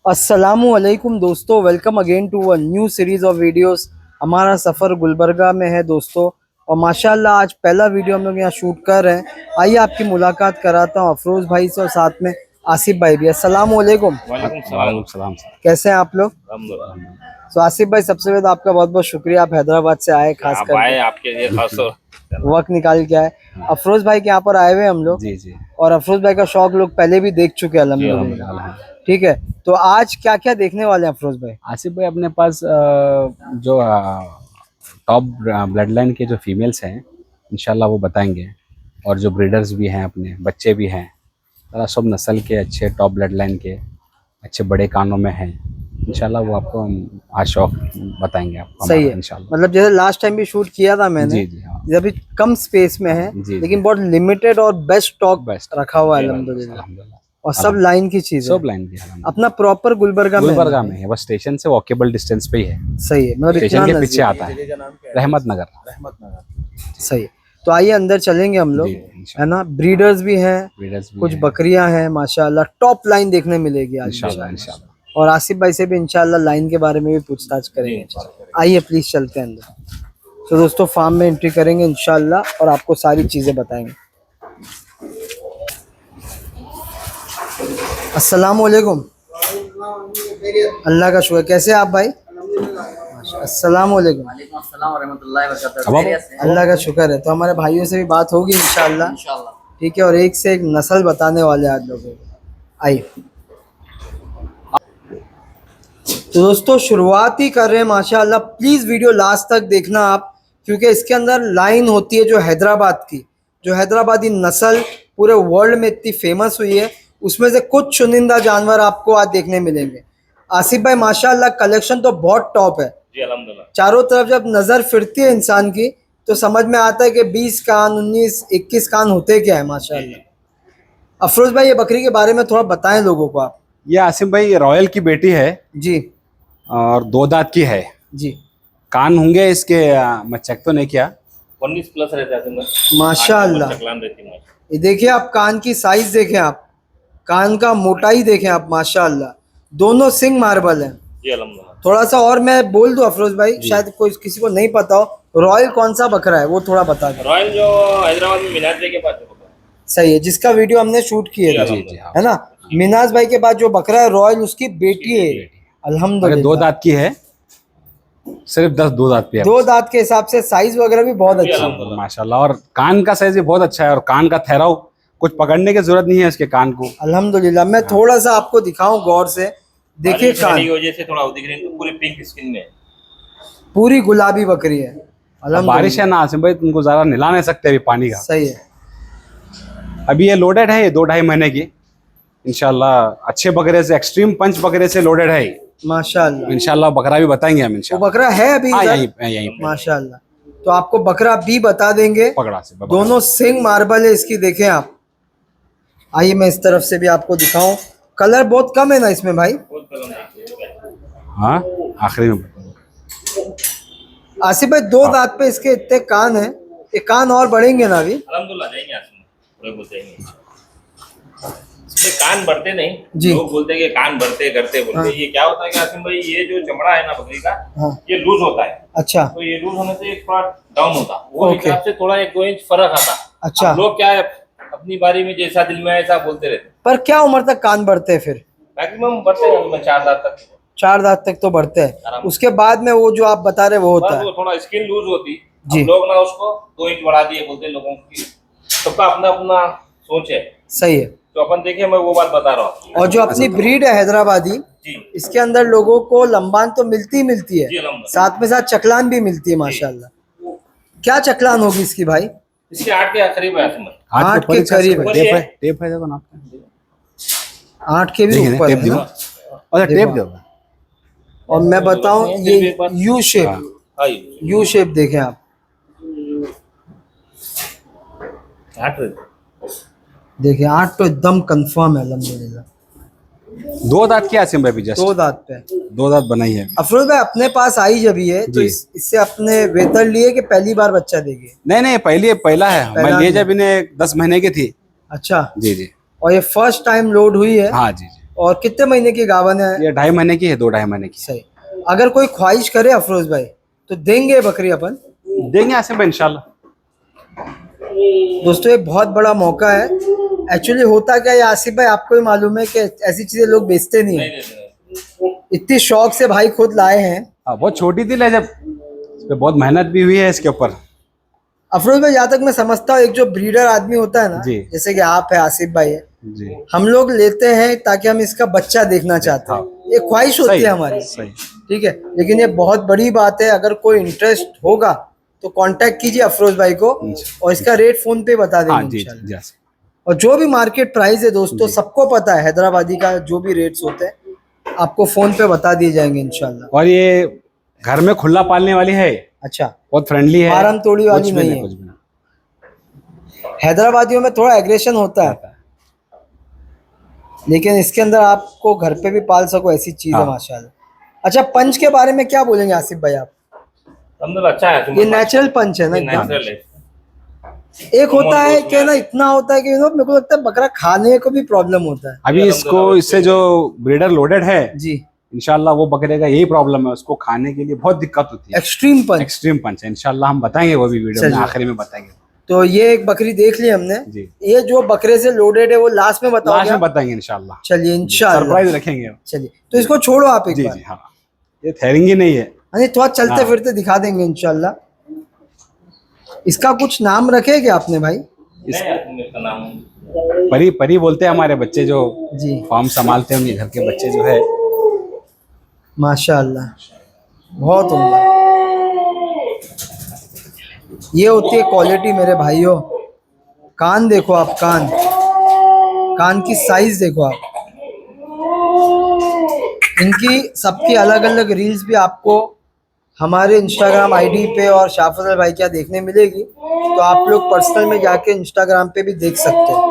अस्सलामुअलैकुम दोस्तों, welcome again to a new series of videos. हमारा सफ़र गुलबर्गा में है दोस्तों, और माशाल्लाह आज पहला वीडियो हम लोग यहाँ शूट कर रहे हैं। आइए आपकी मुलाकात कराता हूँ अफरोज़ भाई से और साथ में आसिफ भाई भी। अस्सलामुअलैकुम। वालेकुम सलाम सर। कैसे हैं आप लोग? तो आसिफ भाई, सबसे पहले तो आपका बहुत बहुत शुक्रिया, आप हैदराबाद से आए खास आप कर आए, आपके लिए खास वक्त निकाल के आए। अफरोज़ भाई के यहाँ पर आए हुए हम लोग, जी जी और अफरोज़ भाई का शौक लोग पहले भी देख चुके हैं अल्हम्दुलिल्लाह। ठीक है, तो आज क्या क्या देखने वाले हैं अफरोज़ भाई? आसिफ भाई, अपने पास जो टॉप ब्लड लाइन के जो फीमेल्स हैं इंशाल्लाह वो बताएंगे, और जो ब्रीडर्स भी हैं, अपने बच्चे भी हैं, सारा सब नस्ल के अच्छे टॉप ब्लड लाइन के अच्छे बड़े कानों में हैं। इंशाल्लाह वो आपको आज शौक बताएंगे आपको। सही है, इंशाल्लाह। मतलब जैसे लास्ट टाइम भी शूट किया था मैंने, जी जी हाँ अभी कम स्पेस में है जी, लेकिन बहुत लिमिटेड और बेस्ट स्टॉक बेस्ट रखा हुआ है अल्हम्दुलिल्लाह, अल्हम्दुलिल्लाह। और सब लाइन की चीजें सब लाइन की है। अपना प्रॉपर गुलबर्गा में गुलबर्गा में है, बस स्टेशन से वॉकेबल डिस्टेंस पे ही है। सही है, मतलब स्टेशन इतना के पीछे नजदीक। आता है, रहमत नगर। सही है, तो आइए अंदर चलेंगे हम लोग, जी, है इंशाल्लाह। ना। ब्रीडर्स भी हैं, ब्रीडर्स भी कुछ हैं। बकरियां हैं, माशाल्लाह टॉप लाइन देखने मिलेगी आज इंशाल्लाह इंशाल्लाह। और आसिफ भाई से भी इंशाल्लाह लाइन के बारे में भी पूछताछ करेंगे। आइए प्लीज चलते हैं अंदर। तो दोस्तों फार्म में एंट्री करेंगे इंशाल्लाह और आपको सारी चीजें बताएंगे। अस्सलाम वालेकुम। अल्लाह का शुक्र, कैसे हैं आप भाई? अस्सलाम वालेकुम। अल्लाह का शुक्र है। तो हमारे भाइयों से भी बात होगी इंशाल्लाह, ठीक है, और एक से एक नस्ल बताने वाले आज लोगों को। आइए, तो दोस्तों शुरुआत ही कर रहे हैं माशाल्लाह। प्लीज़ वीडियो लास्ट तक देखना आप, क्योंकि इसके अंदर लाइन होती है जो हैदराबाद की, जो हैदराबादी नस्ल पूरे वर्ल्ड में इतनी फेमस हुई है, उसमें से कुछ चुनिंदा जानवर आपको आज देखने मिलेंगे। आसिफ भाई माशाल्लाह कलेक्शन तो बहुत टॉप है जी अल्हम्दुलिल्लाह। चारों तरफ जब नज़र फिरती है इंसान की तो समझ में आता है कि 20 कान, 19, 21 कान होते क्या है माशाल्लाह। अफरोज भाई, ये बकरी के बारे में थोड़ा बताएं लोगों को आप। ये आसिम भाई रॉयल की बेटी है, जी और 2 दांत की है। जी, कान होंगे इसके, मैं चेक तो नहीं किया। 19 प्लस रहता है माशाल्लाह। ये देखिए आप, कान की साइज देखें आप, कान का मोटाई देखें आप, माशाल्लाह। दोनों सिंग मार्बल हैं। जी अल्हम्दुलिल्लाह। थोड़ा सा और मैं बोल दूं अफरोज भाई, शायद कोई किसी को नहीं पता हो, रॉयल कौन सा बकरा है वो थोड़ा बता दें। रॉयल जो हैदराबाद में मिनाज के पास जो होता है। सही है, जिसका वीडियो हमने शूट किए थे, जी जी हाँ। है ना। मिनाज भाई के पास जो बकरा है रॉयल, उसकी बेटी है अगर अल्हम्दुलिल्लाह। 2 दांत की है, सिर्फ 2 दांत पे है। 2 दांत के हिसाब से साइज वगैरह भी बहुत अच्छा है माशाल्लाह, और कान का साइज भी बहुत अच्छा है, और कान का ठहराव कुछ पकड़ने की जरूरत नहीं है इसके कान को। अल्हम्दुलिल्लाह। मैं थोड़ा सा आपको दिखाऊं गौर से, देखिए बारिश होने कान, की वजह से थोड़ा दिख रही है, पूरी पिंक स्किन में। पूरी गुलाबी बकरी है अब अल्हम्दुलिल्लाह। बारिश है ना आसिम भाई, तुमको ज्यादा निला नहीं सकते अभी पानी का। सही है, अभी ये लोडेड है, ये 2-2.5 महीने की। इंशाल्लाह अच्छे बकरे से, एक्सट्रीम पंच बकरे से लोडेड है। माशाल्लाह। इंशाल्लाह बकरा भी बताएंगे हम वो इंशाल्लाह। बकरा है अभी हाँ, इधर? यहीं पे माशाल्लाह, तो आपको बकरा भी बता देंगे। पकड़ा से बकरा। दोनों सिंग मार्बल है इसकी, देखें आप। आइए मैं इस तरफ से भी आपको दिखाऊं। कलर बहुत कम है ना इसमें भाई? हाँ, आखिरी में आसिफ भाई, 2 दांत पे इसके इतने कान हैं, ये कान और बढ़ेंगे ना अभी? अल्हम्दुलिल्लाह जाएंगे आसमान, पूरे बोलते हैं इसमें कान बढ़ते नहीं। जी। लोग बोलते हैं कि कान बढ़ते करते बोलते हाँ। ये क्या होता है कि आसिम भाई, ये जो चमड़ा है ना बकरी का, हाँ। ये लूज होता है। अच्छा तो ये लूज होने से एक थोड़ा डाउन होता, वो ओके। हिसाब से थोड़ा 1-2 इंच फर्क आता। अच्छा। अब लोग क्या है, अपनी बारी में जैसा दिल में आए ऐसा बोलते रहते। पर क्या उम्र तक कान बढ़ते हैं फिर? मैक्सिमम बढ़ते हैं 4 दांत तक। 4 दांत तक तो बढ़ते हैं, आराम। उसके बाद में वो जो आप बता रहे वो होता बस है। वो थोड़ा स्किन लूज होती। जी। अब लोग ना उसको 2 इंच बढ़ा दिए बोलते हैं, लोगों की सबका अपना अपना सोच है। सही है, तो अपन देखिए, मैं वो बात बता रहा हूँ। और जो अपनी ब्रीड है हैदराबादी, जी इसके अंदर लोगों को लंबान तो मिलती ही मिलती है, जी अल्हम्दुलिल्लाह। साथ में साथ चकलान भी मिलती है माशाल्लाह। क्या चकलान होगी इसकी भाई? इसके 8 के करीब है आसमान। 8 के करीब है। टेप है, टेप है देखो ना। 8 के भी देखिए, ऊपर टेप है दिखा। ना? अच्छा, टेप दो। और मैं बताऊं, ये यू शेप, हाँ, यू शेप देखें आप, 8 देखिए 8 तो एकदम कंफर्म है अल्हम्दुलिल्लाह। 2 दांत की आसिम भाई भी, जस्ट 2 दांत पे। 2 दांत बनाई है। अफरोज भाई, अपने पास आई जब ये, तो जी। इससे अपने वेतर लिए कि पहली बार बच्चा देगी? नहीं, पहला है। मैं पहला लिए है। जब इन्हें 10 महीने की थी। अच्छा, जी जी और ये फर्स्ट टाइम लोड हुई है? हाँ जी जी। और कितने महीने की गावन है? ये 2.5 महीने की है, 2-2.5 महीने की। सही। अगर कोई ख्वाहिश करे अफरोज भाई तो देंगे बकरी अपन? देंगे आसिफ भाई इंशाल्लाह। दोस्तों ये बहुत बड़ा मौका है। एक्चुअली होता क्या है आसिफ भाई, आपको ही मालूम है कि ऐसी चीजें लोग बेचते नहीं नहीं है। नहीं इतनी शौक से भाई खुद लाए हैं। हाँ, बहुत छोटी दिल है, जब इस पे बहुत मेहनत भी हुई है इसके ऊपर। अफरोज भाई जहाँ तक मैं समझता हूँ, एक जो ब्रीडर आदमी होता है ना, जी। जैसे कि आप है, आसिफ भाई है, जी हम लोग लेते हैं ताकि हम इसका बच्चा देखना चाहते हैं। ये ख्वाहिश होती सही है हमारी, सही। ठीक है। लेकिन ये बहुत बड़ी बात है, अगर कोई इंटरेस्ट होगा तो कांटेक्ट कीजिए अफरोज भाई को, और इसका रेट फोन पे बता हाँ देंगे जी इंशाल्लाह। जी आसिफ। और जो भी मार्केट प्राइस है दोस्तों, सबको पता है हैदराबादी का जो भी रेट्स होते हैं आपको फोन पे बता दिए जाएंगे इंशाल्लाह। और ये घर में खुला पालने वाली है, अच्छा, बहुत फ्रेंडली है, मारम तोड़ी वाली कुछ भी नहीं है। कुछ भी नहीं। हैदराबादियों में थोड़ा एग्रेशन होता है, लेकिन इसके अंदर आपको घर पे भी पाल सको ऐसी चीज है हाँ। माशाल्लाह। अच्छा, पंच के बारे में क्या बोलेंगे आसिफ भाई आप? अल्हम्दुलिल्लाह अच्छा है। ये नेचुरल पंच है ना एकदम? नेचुरल है। एक होता है कि ना, इतना होता है कि मेरे को लगता है बकरा खाने को भी प्रॉब्लम होता है। अभी इसको, इससे जो ब्रीडर लोडेड है जी, इंशाल्लाह, वो बकरे का यही प्रॉब्लम है, उसको खाने के लिए बहुत दिक्कत होती है। एक्सट्रीम पंच। एक्सट्रीम पंच है, इंशाल्लाह हम बताएंगे वो भी वीडियो में, चलिए। आखिरी में बताएंगे। तो ये एक बकरी देख ली हमने जी। ये जो बकरे से लोडेड है वो लास्ट में लास्ट बताओगे में आप? बताएंगे इंशाल्लाह। चलिए इंशाल्लाह सरप्राइज रखेंगे। चलिए, तो इसको छोड़ो आप एक जी बार। जी हाँ, ये ठहरेंगी नहीं है। नहीं, थोड़ा चलते हाँ। फिरते दिखा देंगे इंशाल्लाह। इसका कुछ नाम रखे क्या आपने भाई? इसका नाम परी परी बोलते हैं हमारे बच्चे जो जी, फार्म संभालते हैं, उनके घर के बच्चे जो है। माशाल्लाह बहुत उम्दा। ये होती है क्वालिटी मेरे भाइयों। कान देखो आप, कान कान की साइज देखो आप। इनकी सबकी अलग अलग रील्स भी आपको हमारे इंस्टाग्राम आईडी पे और शाफजल भाई क्या देखने मिलेगी, तो आप लोग पर्सनल में जाके इंस्टाग्राम पे भी देख सकते हैं।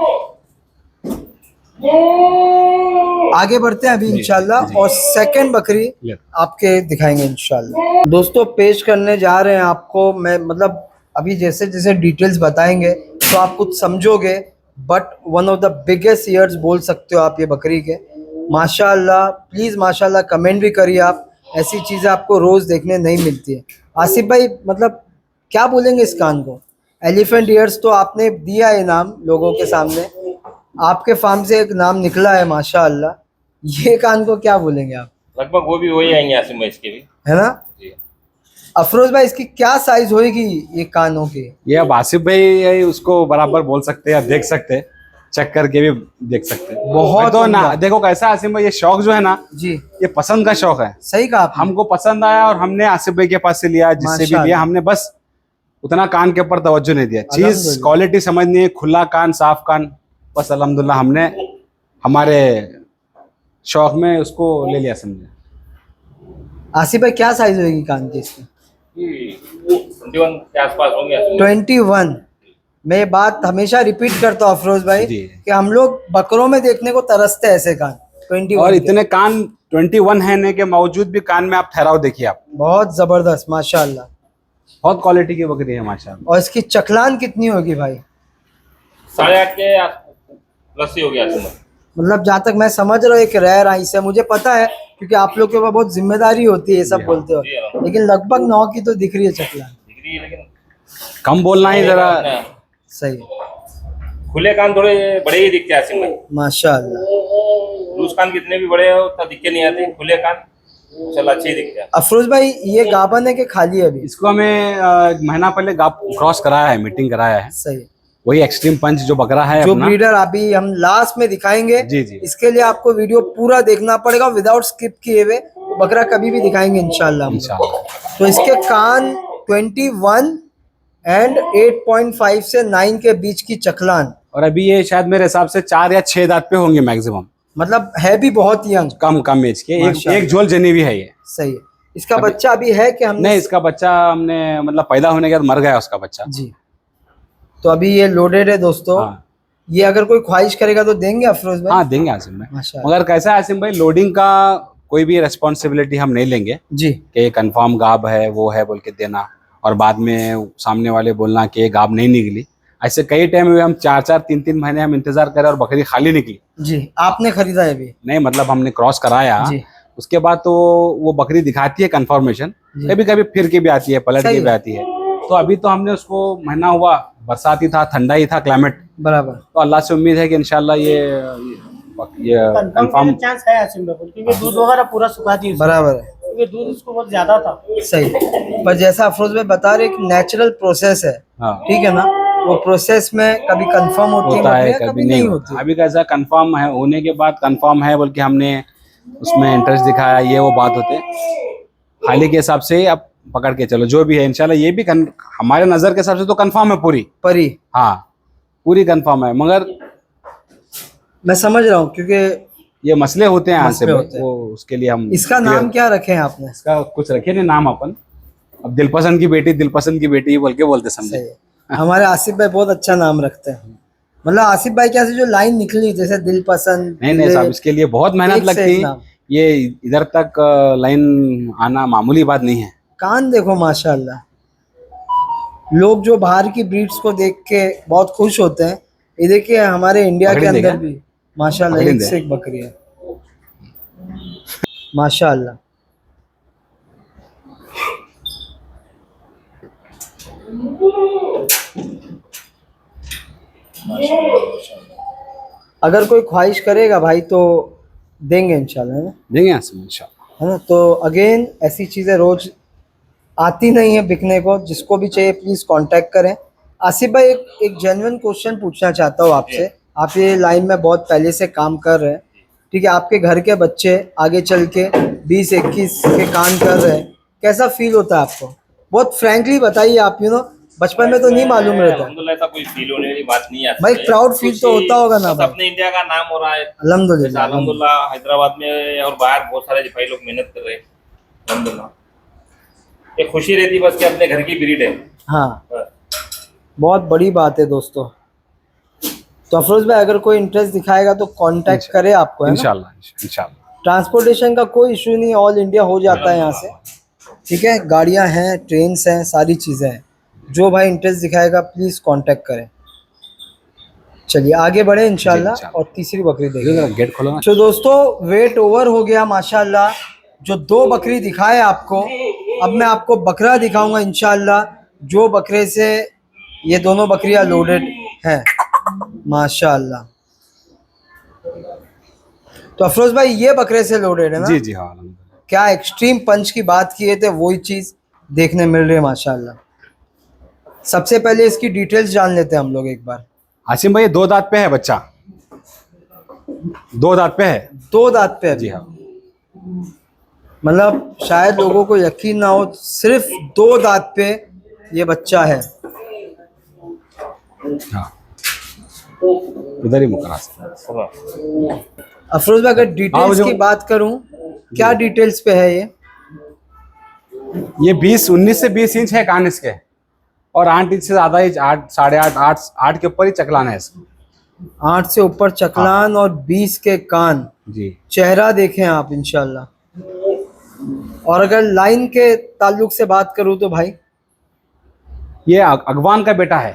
आगे बढ़ते हैं अभी इंशाल्लाह, और सेकंड बकरी आपके दिखाएंगे इंशाल्लाह। दोस्तों पेश करने जा रहे हैं आपको, मैं मतलब अभी जैसे जैसे डिटेल्स बताएंगे तो आप कुछ समझोगे, but one of the biggest years बोल सकते हो आप ये बकरी के। माशाल्लाह, प्लीज़ माशाल्लाह कमेंट भी करिए आप, ऐसी चीज़ें आपको रोज़ देखने नहीं मिलती है। आसिफ भाई मतलब क्या बोलेंगे इस कान को? एलिफेंट ईयर्स तो आपने दिया है नाम लोगों के सामने, आपके फार्म से एक नाम निकला है माशाअल्लाह, ये कान को क्या बोलेंगे आप? लगभग वो भी वही आएंगे आसिम भाई इसके भी। है ना जी। अफरोज भाई, इसकी क्या साइज होएगी ये कानों की? ये अब आसिफ भाई उसको बराबर बोल सकते हैं या देख सकते हैं, चेक करके भी देख सकते हैं। बहुत तो ना उम्दा। देखो कैसा आसिफ भाई, ये शौक जो है ना, जी, ये पसंद का शौक है। सही कहा आपने। हमको पसंद आया और हमने आसिफ भाई के पास से लिया, जिससे भी माशाअल्लाह। लिया हमने बस उतना कान के ऊपर तवज्जो नहीं दिया। चीज अल्हम्दुलिल्लाह। क्वालिटी समझनी है, खुला कान साफ कान, बस अल्हम्दुलिल्लाह हमने हमारे शौक में उसको ले लिया समझे। आसिफ भाई क्या साइज होएगी कान की इसकी? 21 के आसपास होंगे आसिम भाई। 21। मैं ये बात हमेशा रिपीट करता हूँ अफरोज भाई जी। कि हम लोग बकरों में देखने को तरसते हैं ऐसे कान 21 और के। इतने कान 21 है के बावजूद भी कान में आप ठहराव देखिए आप, बहुत जबरदस्त माशाल्लाह। बहुत क्वालिटी की बकरी है माशाल्लाह। और इसकी चकलान कितनी होगी भाई? 8.5 के प्लस ही हो गया आसिम भाई। मतलब जहाँ तक मैं समझ रहा हूँ एक रेयर आइस है, मुझे पता है क्योंकि आप लोग के ऊपर बहुत जिम्मेदारी होती है ये सब बोलते हो, जी हाँ। लेकिन लगभग 9 की तो दिख रही है चकलान। डिग्री है, लेकिन कम बोलना ही जरा सही है। खुले कान थोड़े बड़े ही दिखते हैं आसिम भाई। माशाल्लाह। लूज कान कितने भी बड़े हो उतना दिक्कत नहीं आती, खुले कान चल अच्छे ही दिखते हैं। अफरोज भाई ये गाबन है कि खाली है अभी? इसको हमें एक महीना पहले क्रॉस कराया है, मीटिंग कराया है। सही है। वही एक्सट्रीम पंच जो बकरा है जो अपना। ब्रीडर अभी हम लास्ट में दिखाएंगे, जी, जी। इसके इसके लिए आपको वीडियो पूरा देखना पड़ेगा विदाउट स्किप किए हुए, बकरा कभी भी दिखाएंगे इंशाल्लाह हम लोग। इंशाल्लाह। तो इसके कान 21 एंड 8.5 से 9 के बीच की चकलान, और अभी ये शायद मेरे हिसाब से 4 या 6 दांत पे होंगे मैक्सिमम, मतलब है भी बहुत यंग। कम एज के। माशाल्लाह। एक झोल जनी भी है ये। सही है। इसका बच्चा अभी है कि हमने? नहीं, इसका बच्चा हमने मतलब पैदा होने के बाद मर गया उसका बच्चा। जी। तो अभी ये लोडेड है दोस्तों। हाँ। ये अगर कोई ख्वाहिश करेगा तो देंगे अफरोज भाई? हाँ देंगे आसिम भाई, माशाल्लाह। मगर कैसा है आसिम भाई, लोडिंग का कोई भी रिस्पॉन्सिबिलिटी हम नहीं लेंगे जी, कि ये कंफर्म गाब है वो है बोल के देना, और बाद में सामने वाले बोलना कि ये गाब नहीं निकली, ऐसे कई टाइम हुए हम 4-4 3-3 महीने हम इंतजार करें और बकरी खाली निकली। जी, आपने खरीदा है अभी? नहीं मतलब हमने क्रॉस कराया, जी। उसके बाद तो वो बकरी दिखाती है कंफर्मेशन, जी। कभी कभी फिर के भी आती है, पलट सही के भी है। आती है। तो अभी तो हमने उसको महीना हुआ, बरसाती था, ठंडा ही था क्लाइमेट, बराबर। तो अल्लाह से उम्मीद है कि इंशाल्लाह ये कंफर्म चांस है आसिम भाई, क्योंकि दूध वगैरह पूरा सुखा दी उसने, बराबर है। क्योंकि दूध उसको बहुत ज्यादा था। सही। पर जैसा अफरोज भाई बता रहे, एक नेचुरल प्रोसेस है, हाँ ठीक है ना? वो प्रोसेस में कभी कंफर्म होती है होता है, बकरियां, कभी नहीं होती। होता। अभी कैसा कंफर्म है, होने के बाद कंफर्म है बोल के हमने उसमें इंटरेस्ट दिखाया, ये वो बात होते, खाली के हिसाब से अब पकड़ के चलो जो भी है इंशाल्लाह। ये भी हमारे नजर के हिसाब से तो कंफर्म है पूरी, परी। हाँ पूरी कंफर्म है, मगर मैं समझ रहा हूँ, क्योंकि ये मसले होते हैं यहाँ से, मसले होते हैं। वो उसके लिए हम इसका नाम क्या रखे हैं आपने? इसका कुछ रखे नहीं नाम अपन, अब दिलपसंद की बेटी, दिलपसंद की बेटी बोल के बोलते समझे। सही है। हमारे आसिफ भाई बहुत अच्छा नाम रखते हैं। मतलब आसिफ भाई क्या से जो लाइन निकली, जैसे दिल पसंद। नहीं नहीं साहब, इसके लिए बहुत मेहनत एक से लगती एक है, नाम। ये इधर तक लाइन आना मामूली बात नहीं है। कान देखो माशाल्लाह, लोग जो बाहर की ब्रीड्स को देख के बहुत खुश होते हैं, ये देखिए हमारे इंडिया के पकड़ी अंदर देगा? भी माशाल्लाह पकड़ी एक दे। से एक बकरी है माशाल्लाह। अगर कोई ख्वाहिश करेगा भाई तो देंगे इंशाल्लाह, है ना? देंगे यहाँ से इंशाल्लाह। है ना? तो अगेन ऐसी चीज़ें रोज आती नहीं है बिकने को, जिसको भी चाहिए प्लीज़ कांटेक्ट करें। आसिफ भाई एक जेन्युइन क्वेश्चन पूछना चाहता हूँ आपसे। आप ये लाइन में बहुत पहले से काम कर रहे हैं, ठीक है? आपके घर के बच्चे आगे चल के 20-21 के कान कर रहे हैं, कैसा फील होता है आपको? बहुत फ्रैंकली बताइए आप, बचपन में तो नहीं मालूम रहता। अल्हम्दुलिल्लाह ऐसा कोई फील होने वाली बात नहीं आती भाई है। प्राउड फील तो होता होगा ना बस भाई? अपने इंडिया का नाम हो रहा है अल्हम्दुलिल्लाह। अल्हम्दुलिल्लाह। हैदराबाद में और बाहर बहुत सारे भाई लोग मेहनत कर रहे हैं अल्हम्दुलिल्लाह। एक खुशी रहती है बस कि अपने घर की ब्रीड है। हाँ, बस। बहुत बड़ी बात है दोस्तों। तो अफरोज भाई अगर कोई इंटरेस्ट दिखाएगा तो कांटेक्ट करे आपको, है ना? इंशाल्लाह इंशाल्लाह। ट्रांसपोर्टेशन का कोई इशू नहीं, ऑल इंडिया हो जाता है यहाँ से, ठीक है? गाड़ियाँ हैं, ट्रेन्स हैं, सारी चीज़ें हैं। जो भाई इंटरेस्ट दिखाएगा प्लीज़ कांटेक्ट करें। चलिए आगे बढ़े इंशाल्लाह, इंशाल्लाह। और तीसरी बकरी देखेंगे। गेट खोलो ना। तो दोस्तों वेट ओवर हो गया माशाल्लाह। जो 2 बकरी दिखाए आपको, अब मैं आपको बकरा दिखाऊंगा इंशाल्लाह, जो बकरे से ये दोनों बकरियां लोडेड हैं माशाल्लाह। तो अफरोज भाई ये बकरे से लोडेड है ना? जी जी हाँ अल्हम्दुलिल्लाह। क्या एक्सट्रीम पंच की बात किए थे, वही चीज़ देखने मिल रही है माशाल्लाह। सबसे पहले इसकी डिटेल्स जान लेते हैं हम लोग एक बार। आसिम भाई 2 दांत पे है बच्चा, 2 दांत पे है। 2 दांत पे जी अभी। हाँ। मतलब शायद लोगों को यकीन ना हो, सिर्फ 2 दांत पे ये बच्चा है। हाँ उधर ही मुकरा से। अफरोज भाई अगर डिटेल्स जो- की बात करूं, क्या डिटेल्स पे है ये 19 से 20 इंच है कान इसके, और 8 इंच से ज्यादा ही, 8 8.5 8 के ऊपर ही चकलान है इसका। 8 से ऊपर चकलान और 20 के कान। जी चेहरा देखें आप इंशाल्लाह। और अगर लाइन के ताल्लुक से बात करूं तो भाई ये अगवान का बेटा है,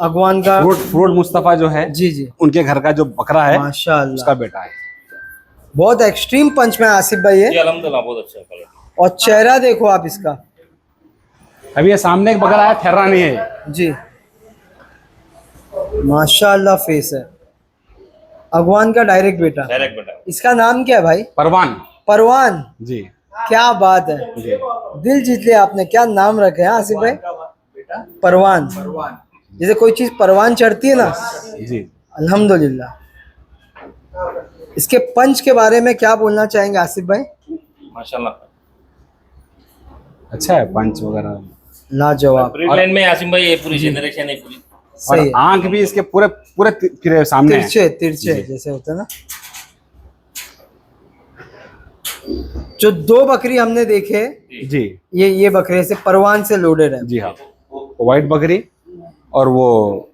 अगवान का। फ्रूट मुस्तफा जो है, जी जी उनके घर का जो बकरा है माशाल्लाह, उसका बेटा है। बहुत एक्सट्रीम पंच में आसिफ भाई जी है। अल्हम्दुलिल्लाह बहुत अच्छा है। और चेहरा देखो आप इसका। अभी ये सामने एक बकरा है, ठहरा नहीं है ये। जी माशाल्लाह फेस है। अगवान का डायरेक्ट बेटा। डायरेक्ट बेटा। इसका नाम क्या है भाई? परवान। परवान। जी क्या बात है, जी दिल जीत लिया आपने। क्या नाम रखे हैं आसिफ भाई? परवान। जैसे कोई चीज परवान चढ़ती है ना, जी। अल्हम्दुलिल्लाह। इसके पंच के बारे में क्या बोलना चाहेंगे आसिफ भाई? माशाल्लाह अच्छा है पंच वगैरह, लाजवाब। ब्रीड लाइन में आसिम भाई ये पूरी जनरेशन है पूरी। और सही है। आंख भी इसके पूरे पूरे फिर सामने है। तिरछे तिरछे जी। जैसे होते हैं ना। जो 2 बकरी हमने देखे, जी ये बकरे से परवान से लोडेड है। जी हाँ, व्हाइट बकरी और वो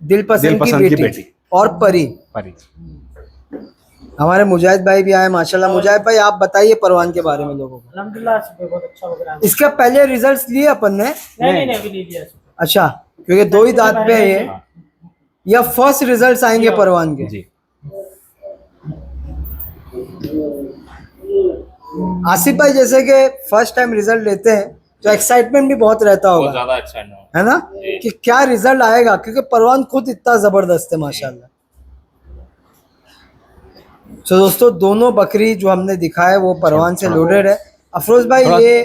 दिल पसंद की बेटी और परी। परी। हमारे मुजाहिद भाई भी आए माशाल्लाह। मुजाहिद भाई आप बताइए परवान के बारे में लोगों को। अल्हम्दुलिल्लाह आसिफ भाई बहुत अच्छा बकरा है। इसका पहले रिजल्ट्स लिए अपन ने? नहीं अभी नहीं लिया आसिफ भाई। अच्छा, क्योंकि 2 ही दांत पे है ये। या फर्स्ट रिजल्ट्स आएंगे परवान के? जी। आसिफ भाई जैसे कि फर्स्ट टाइम रिजल्ट लेते हैं तो एक्साइटमेंट भी बहुत रहता बहुत होगा, ज्यादा अच्छा है ना। है ना, जी। कि क्या रिजल्ट आएगा, क्योंकि परवान खुद इतना जबरदस्त है माशाल्लाह। तो दोस्तों दोनों बकरी जो हमने दिखाए वो परवान से लोडेड है। अफरोज भाई थोड़ा- ये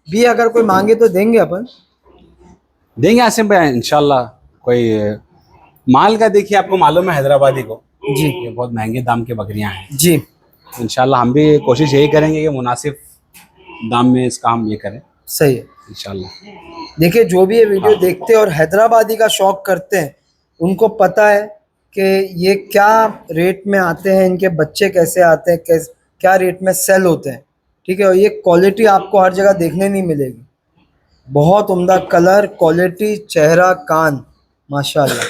भी अगर कोई मांगे तो देंगे अपन? देंगे आसिम भाई इंशाल्लाह। कोई माल का देखिए, आपको मालूम है हैदराबादी को जी ये बहुत महंगे दाम की बकरियां हैं। जी इंशाल्लाह हम भी कोशिश यही करेंगे कि मुनासिब दाम में इसका हम ये करें सही है। इंशाल्लाह। देखिए जो भी ये वीडियो देखते हैं और हैदराबादी का शौक करते हैं उनको पता है कि ये क्या रेट में आते हैं, इनके बच्चे कैसे आते हैं, क्या रेट में सेल होते हैं, ठीक है। और ये क्वालिटी आपको हर जगह देखने नहीं मिलेगी, बहुत उम्दा कलर, क्वालिटी, चेहरा, कान, माशाल्लाह।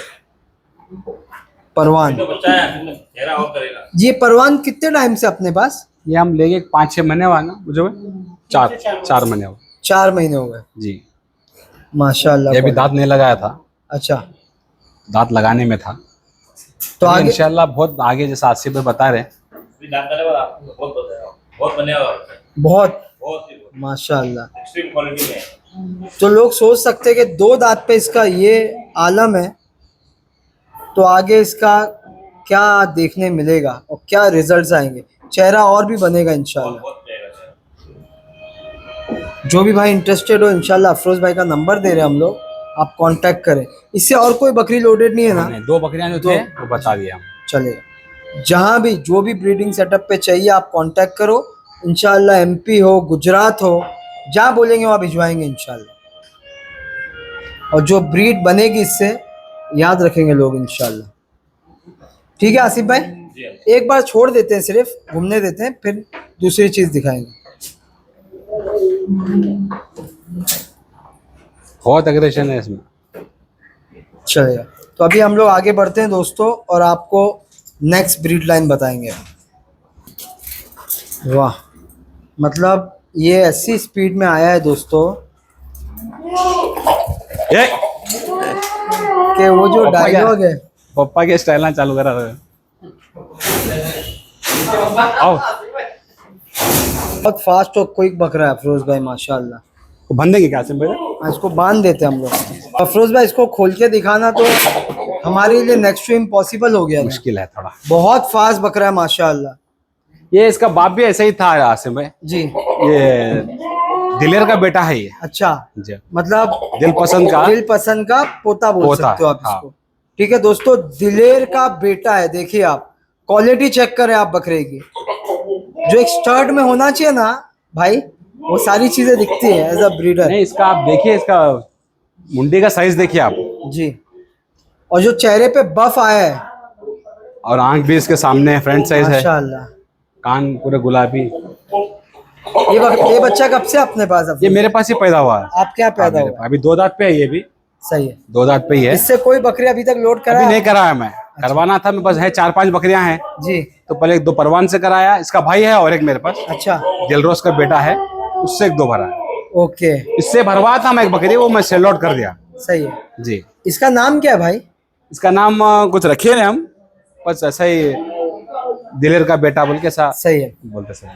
परवान तो बच्चा है, चेहरा और करेगा। ये परवान कितने टाइम से अपने पास? ये हम लेंगे 5-6 महीने हुआ ना मुझे, 4 महीने हुआ 4 महीने हो गए जी। माशाल्लाह। ये भी दांत नहीं लगाया था, अच्छा, दांत लगाने में था। तो आगे इंशाल्लाह बहुत आगे जैसा आसिफ भाई बता रहे हैं। अभी दांत डालने वाला आपको बहुत बताया, बहुत बनेगा, बहुत बहुत ही बहुत माशाल्लाह। एक्सट्रीम क्वालिटी में है। तो लोग सोच सकते हैं कि 2 दांत पे इसका ये आलम है, तो आगे इसका क्या देखने मिलेगा और क्या रिजल्ट्स आएंगे, चेहरा और भी बनेगा इंशाल्लाह। बहुत जाएगा सर। जो भी भाई इंटरेस्टेड हो इंशाल्लाह अफरोज भाई का नंबर दे रहे हैं हम लोग, आप कांटेक्ट करें। इससे और कोई बकरी लोडेड नहीं है ना? नहीं, 2 बकरियां जो थे वो बता दिया हम। चलेगा, जहाँ भी जो भी ब्रीडिंग सेटअप पे चाहिए आप कांटेक्ट करो इंशाल्लाह। एमपी हो, गुजरात हो, जहाँ बोलेंगे वहाँ भिजवाएंगे इंशाल्लाह। और जो ब्रीड बनेगी इससे याद रखेंगे लोग इंशाल्लाह। ठीक है आसिफ भाई, जी हाँ। एक बार छोड़ देते हैं, सिर्फ घूमने देते हैं, फिर दूसरी चीज दिखाएंगे। बहुत एग्रेशन है इसमें। चलेगा, तो अभी हम लोग आगे बढ़ते हैं दोस्तों और आपको नेक्स्ट ब्रीड लाइन बताएंगे। वाह, मतलब ये ऐसी स्पीड में आया है दोस्तों ये कि वो जो पप्पा क्या? डायलॉग है, पप्पा के स्टाइल ना चालू करा रहे। आओ बहुत फास्ट और क्विक बकरा है अफरोज भाई माशाल्लाह। तो बंद देंगे क्या आसिम भाई? इसको बांध देते हैं हम लोग। अफरोज भाई इसको खोल के दिखाना तो हमारे लिए नेक्स्ट टू इम्पॉसिबल हो गया ना। मुश्किल है थोड़ा। बहुत फास्ट बकरा है माशाल्लाह। ये इसका बाप भी ऐसा ही था आसिम भाई। जी, ये दिलेर का बेटा है ये। अच्छा, जी। मतलब दिल पसंद का दिल पसंद का पोता बोल पोता सकते हो आप है, हाँ। इसको। ठीक है दोस्तों, दिलेर का बेटा है। देखिए आप क्वालिटी चेक करें आप बकरे की, जो एक स्टर्ट में होना चाहिए ना भाई, वो सारी चीजें दिखती है एज अ ब्रीडर। नहीं, इसका आप देखिए, इसका मुंडी का साइज देखिए आप, जी, और जो चेहरे पे बफ आया है और आंख भी इसके सामने फ्रंट साइज है, माशाल्लाह। कान पूरे गुलाबी। ये बच्चा कब से अपने पास ये मेरे पास ही पैदा हुआ है। आपके यहाँ पैदा मेरे हुआ? पास अभी 2 दांत पे है, ये भी सही है। 2 दांत पे ही है। इससे कोई बकरी अभी तक लोड करा अभी है? नहीं कराया, मैं करवाना था, मेरे पास है 4-5 बकरियां हैं। जी, तो पहले 1-2 परवान से कराया, इसका भाई है, और एक मेरे पास अच्छा, दिलरोज का बेटा है, उससे 1-2 भरा है। ओके, इससे भरवा था मैं एक बकरी, वो मैं सेल आउट कर दिया। सही है। जी। इसका नाम क्या है भाई? इसका नाम कुछ रखे नहीं हम, बस ऐसा ही दिलेर का बेटा बोल के सा सही है। बोलते सर।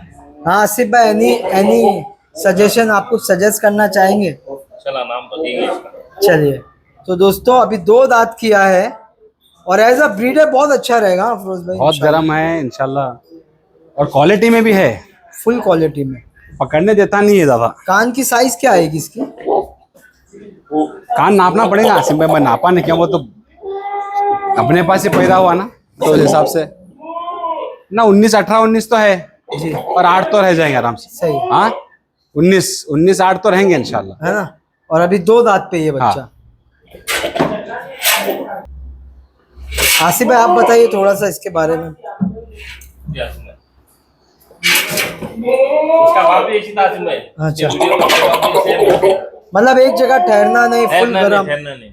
हाँ आसिफ भाई, एनी सजेशन, आप कुछ सजेस्ट करना चाहेंगे? चला नाम बताइए इसका। चलिए, तो दोस्तों अभी 2 दांत किया है और एज अ ब्रीडर बहुत अच्छा रहेगा अफरोज भाई। बहुत गर्म है इंशाल्लाह, और क्वालिटी में भी है, फुल क्वालिटी में। पकड़ने देता नहीं है ज्यादा। कान की साइज क्या आएगी इसकी? कान नापना पड़ेगा आसिम भाई, मैं नापा नहीं, क्या वो तो अपने पास ही पैदा हुआ ना, तो उस हिसाब से ना 19-18-19 तो है जी, और 8 तो रह जाएंगे आराम से। सही है। हाँ, 19-8 तो रहेंगे इंशाल्लाह, है ना। और अभी 2 दांत पे ये बच्चा। आसिफ भाई आप बताइए थोड़ा सा इसके बारे में। जी आसिम भाई। इसका बाप भी इसी था आसिम भाई। अच्छा। ये वीडियो में इसका बाप भी सेम है। मतलब एक जगह ठहरना नहीं, फुल ठहरना नहीं, गरम। ठहरना नहीं।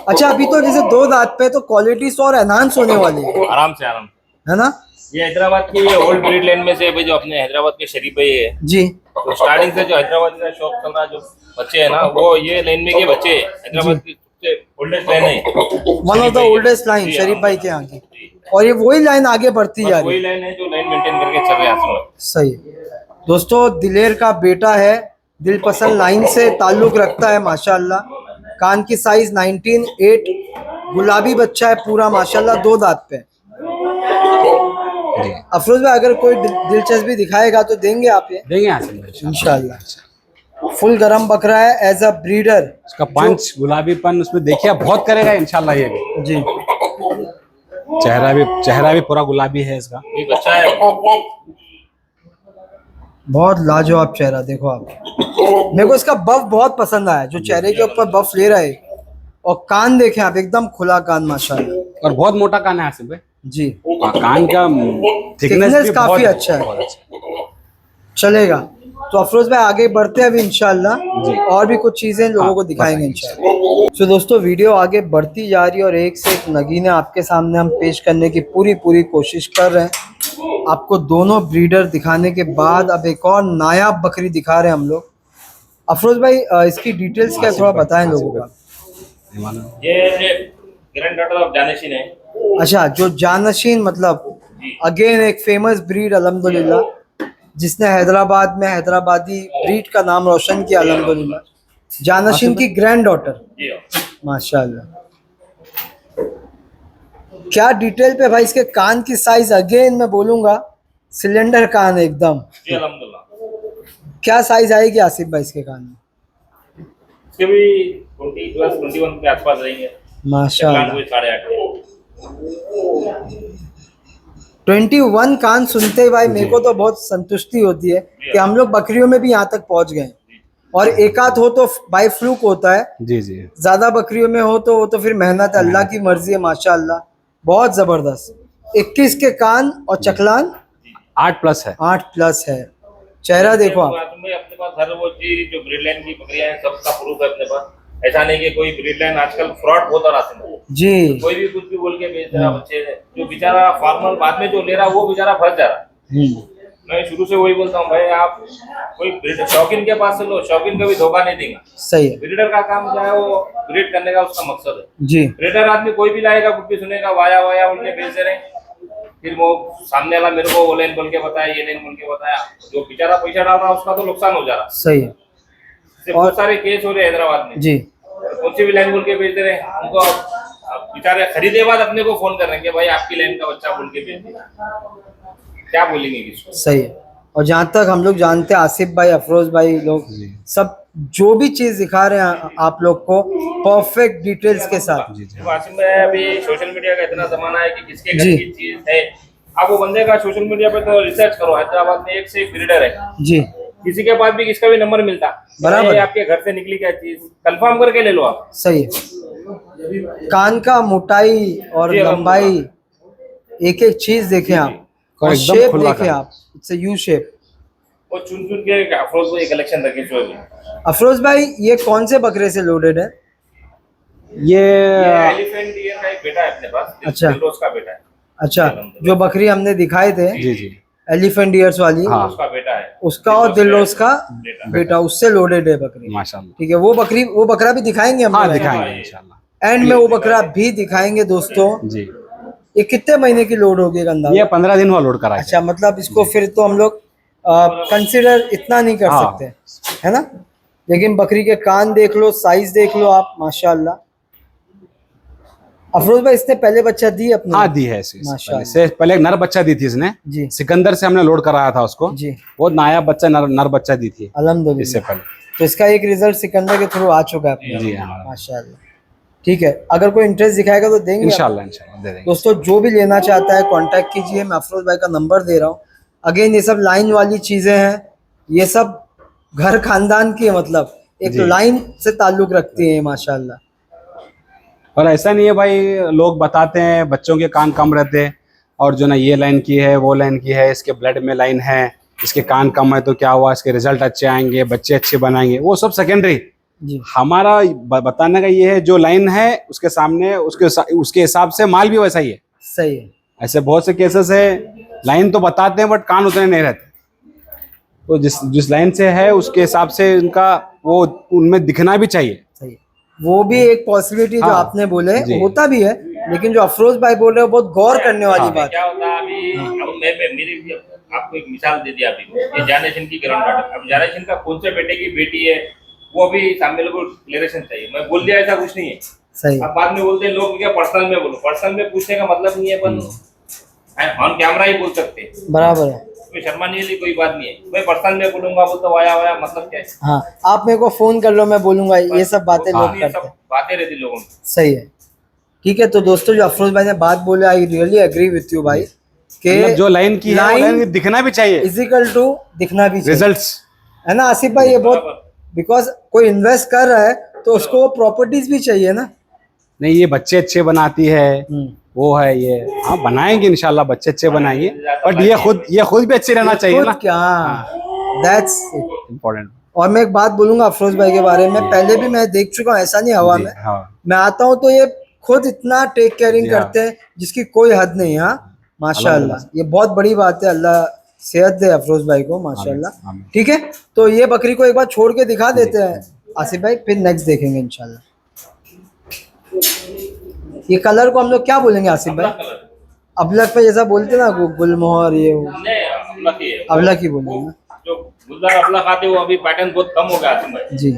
अच्छा, अभी तो जैसे 2 दांत पे तो क्वालिटी और एनहांस होने वाली आराम से आराम से। है ना? ये हैदराबाद की ओल्ड ब्रीड लाइन में से भाई, जो अपने हैदराबाद के शरीफ भाई है, जी, तो स्टार्टिंग से जो हैदराबाद का शौक चल रहा, जो बच्चे हैं ना, वो ये लाइन में के बच्चे हैं। हैदराबाद की सबसे ओल्डेस्ट लाइन है, one of the oldest line Sharif भाई के यहाँ की, और ये वही लाइन आगे बढ़ती जा बस रही वही है। लाइन है जो लाइन मेंटेन करके चल रहे हैं आसमान। सही। दोस्तों दिलेर का बेटा है, दिल पसंद लाइन से ताल्लुक रखता है माशाल्लाह। कान की साइज 19/8, गुलाबी बच्चा है पूरा माशाल्लाह, 2 दांत पे। जी अफरोज भाई अगर कोई दिलचस्पी दिखाएगा तो देंगे आप ये देंगे आसिम भाई इंशाल्लाह। फुल गरम बकरा है एज अ ब्रीडर। उसका पंच गुलाबीपन उसमें देखिए बहुत करेगा इंशाल्लाह। ये भी जी चेहरा भी पूरा गुलाबी है इसका। ये बच्चा है, बहुत लाजवाब चेहरा, देखो आप। मेरे को इसका बफ बहुत पसंद आया, जो चेहरे के ऊपर बफ ले रहा है। और कान देखें आप, एकदम खुला कान माशाल्लाह। और बहुत मोटा कान है आसिम भाई। जी कान का Thickness थिकनेस भी काफी बहुत अच्छा है। बहुत अच्छा। चलेगा। तो अफरोज भाई आगे बढ़ते हैं अभी इंशाल्लाह, जी। और भी कुछ चीजें लोगों को दिखाएंगे इंशाल्लाह। तो दोस्तों वीडियो आगे बढ़ती जा रही है और एक से एक नगीने आपके सामने हम पेश करने की पूरी कोशिश कर रहे हैं। आपको दोनों ब्रीडर दिखाने के बाद अब एक और नायाब बकरी दिखा रहे हैं हम लोग। अफरोज भाई इसकी डिटेल्स क्या थोड़ा बताएं लोगों को। ये ग्रैंड डॉटर ऑफ जानेशिन है। अच्छा, जो जानशीन मतलब अगेन एक फेमस ब्रीड अल्हम्दुलिल्लाह, जिसने हैदराबाद में हैदराबादी ब्रीड का नाम रोशन किया अल्हम्दुलिल्लाह। जानशीन की ग्रैंड डॉटर जी हाँ। माशाल्लाह। क्या डिटेल पे भाई, इसके कान की साइज अगेन मैं बोलूंगा सिलेंडर कान है एकदम। जी अल्हम्दुलिल्लाह। क्या साइज आएगी आसिफ भाई इसके कान में? इसके भी 20+21 के आसपास रहेंगे। माशाल्लाह। 8.5 21 कान सुनते ही भाई मेरे को तो बहुत संतुष्टि होती है कि हम लोग बकरियों में भी यहाँ तक पहुंच गए। और एक आध हो तो बाय फ्लूक होता है, जी जी ज्यादा बकरियों में हो तो वो तो फिर मेहनत है, अल्लाह की मर्जी है माशाल्लाह। बहुत जबरदस्त। 21 के कान और चकलान 8+ है। 8+ है। चेहरा देखो आप। अपने पास हर वो चीज जो ब्रीड लाइन की बकरियां हैं सबका प्रूफ है अपने पास। ऐसा नहीं कि कोई ब्रीड लाइन, आजकल फ्रॉड बहुत हो रहा है। जी कोई भी कुछ भी बोल के बेच रहा बच्चे, जो बेचारा फार्मर बाद में जो ले रहा वो बेचारा फंस जा रहा। मैं शुरू से वही बोलता हूँ भाई, आप कोई शौकीन के पास से लो, शौकीन कभी धोखा नहीं देगा। सही है। ब्रीडर का काम क्या है, वो ब्रीड करने का उसका मकसद है। जी ब्रीडर आदमी कोई भी लाएगा, कुछ भी सुनेगा, वाया वाया बोल के बेच दे रहे, फिर वो सामने वाला मेरे को वो लाइन बोल के बताया, ये लाइन बोल के बताया, जो बेचारा पैसा डाल रहा उसका तो नुकसान हो जा रहा। सही है। बहुत सारे केस हो रहे हैं हैदराबाद में। जी कौन सी भी लाइन बोल के बेच दे रहे हैं उनको, अब बेचारे खरीदे बाद अपने को फोन कर रहे हैं कि भाई आपकी लाइन का बच्चा बोल के बेच दिया। क्या बोलेंगे किसको? सही है। और जहाँ तक हम लोग जानते हैं आसिफ भाई, अफरोज भाई, लोग सब जो भी चीज दिखा रहे हैं आप लोग को परफेक्ट डिटेल्स के साथ। वासिम भाई, अभी सोशल मीडिया का इतना जमाना है कि किसके घर जी। की चीज है, आप वो बंदे का सोशल मीडिया पे तो रिसर्च करो। हैदराबाद में एक से एक ब्रीडर है, जी किसी के पास भी किसका भी नंबर मिलता, बराबर। ये आपके घर से निकली क्या चीज, कंफर्म करके ले लो आप। सही है। कान का मोटाई और जी, लंबाई, एक एक चीज देखें आप, और और एकदम शेप खुला देखें कान। आप, इट्स यू शेप। वो चुन के अफरोज को ये कलेक्शन रखे जो अभी। अफरोज भाई ये कौन से बकरे से लोडेड है? ये ये एलिफेंट डियर का एक बेटा है अपने पास, अच्छा। दिलरोज का बेटा है। अच्छा, जो बकरी हमने दिखाए थे जी जी एलिफेंट ईयर्स वाली, हाँ। उसका बेटा है, उसका और दिलरोज का बेटा। बेटा, उससे लोडेड है बकरी। माशाल्लाह। ठीक है, वो बकरा भी दिखाएंगे हम हाँ लोग। दिखाएंगे इंशाल्लाह। एंड में वो बकरा भी दिखाएंगे दोस्तों। जी ये कितने महीने की लोड होगी एक अंदाजा? ये 15 दिन हुआ लोड करा के। अच्छा, मतलब इसको फिर तो हम लोग कंसिडर इतना नहीं कर हाँ। सकते, है ना। लेकिन बकरी के कान देख लो, साइज देख लो आप, माशाल्लाह। अफरोज भाई इसने पहले बच्चा दी अपने? हाँ दी है इसे। माशाल्लाह। पहले एक नर बच्चा दी थी इसने, जी सिकंदर से हमने लोड कराया था उसको। जी वो नायाब बच्चा नर बच्चा दी थी इससे अल्हम्दुलिल्लाह। पहले। तो इसका एक रिजल्ट सिकंदर के थ्रू आ चुका है अपने। जी हाँ माशाल्लाह। ठीक है, अगर कोई इंटरेस्ट दिखाएगा तो देंगे आप। इंशाल्लाह दे देंगे। दोस्तों जो भी लेना चाहता है कांटेक्ट कीजिए, मैं अफरोज भाई का नंबर दे रहा हूँ। अगेन ये सब लाइन वाली चीजें हैं, ये सब घर खानदान की है, मतलब एक जी। लाइन से ताल्लुक रखती है माशाल्लाह। और ऐसा नहीं है भाई, लोग बताते हैं बच्चों के कान कम रहते हैं और जो ना ये लाइन की है वो लाइन की है, इसके ब्लड में लाइन है, इसके कान कम है तो क्या हुआ, इसके रिजल्ट अच्छे आएंगे, बच्चे अच्छे बनाएंगे, वो सब सेकेंडरी। जी हमारा बताने का ये है जो लाइन है उसके सामने उसके हिसाब से माल भी वैसा ही है। सही है। ऐसे बहुत से केसेस है, लाइन तो बताते हैं बट कान उतने नहीं रहते। तो जिस लाइन से है उसके हिसाब से उनका वो उनमें दिखना भी चाहिए। सही है। वो भी एक पॉसिबिलिटी जो हाँ, आपने बोले जी। होता भी है, लेकिन जो अफरोज भाई बोल रहे हो बहुत गौर करने वाली बात है। क्या होता है अभी, अब मैं मेरी भी आपको एक मिसाल दे दिया अभी, ये जानसन की ग्रैंड डॉटर, अब जानसन का कौन से बेटे की बेटी है वो अभी सामने लोगों को क्लियरेशन चाहिए। मैं बोल दिया ऐसा कुछ नहीं है। सही अब बाद में बोलते हैं लोग क्या पर्सनल में बोलो, पर्सनल में पूछने का मतलब नहीं है, पर ऑन कैमरा ही बोल सकते हैं। बराबर है। कोई शर्माने वाली कोई बात नहीं है। मैं पर्सनल में बोलूंगा वो तो वाया वाया मतलब क्या है। हाँ, आप मेरे को फोन कर लो मैं बोलूंगा, ये सब बातें हाँ, लोग ये करते सब हैं। बातें रहती लोगों में। सही है, ठीक है। तो दोस्तों जो अफरोज भाई ने बात बोले, I really agree with you भाई, मतलब कि जो लाइन की है वो लाइन दिखना भी चाहिए, इजिकल टू दिखना भी चाहिए, रिजल्ट्स। है ना आसिफ भाई? ये बहुत, बराबर। बिकॉज कोई इन्वेस्ट कर रहा है तो उसको वो प्रॉपर्टीज भी चाहिए ना। नहीं ये बच्चे अच्छे बनाती है, वो है ये, हाँ बनाएंगे इंशाल्लाह, बच्चे अच्छे बनाएंगे, बट ये खुद भी अच्छे रहना चाहिए खुद ना, क्या, दैट्स इम्पोर्टेंट। और मैं एक बात बोलूंगा अफरोज भाई के बारे में, पहले भी मैं देख चुका हूँ, ऐसा नहीं हवा में हाँ मैं आता हूँ तो ये खुद इतना टेक केयरिंग जी हाँ। करते हैं जिसकी कोई हद नहीं। हाँ माशाल्लाह, ये बहुत बड़ी बात है। अल्लाह सेहत दे अफरोज भाई को, माशाल्लाह। आमीन। ठीक है, तो ये बकरी को एक बार छोड़ के दिखा देते हैं आसिफ भाई, फिर नेक्स्ट देखेंगे इंशाल्लाह। ये कलर को हम लोग क्या बोलेंगे आसिफ भाई? कलर अबलक पे जैसा बोलते ना, गुलमोहर, ये वो नहीं, अबलक ही है। अबलक ही बोलेंगे ना? जो गुलजार अबलक आते वो अभी पैटर्न बहुत कम हो गया आसिम भाई। जी,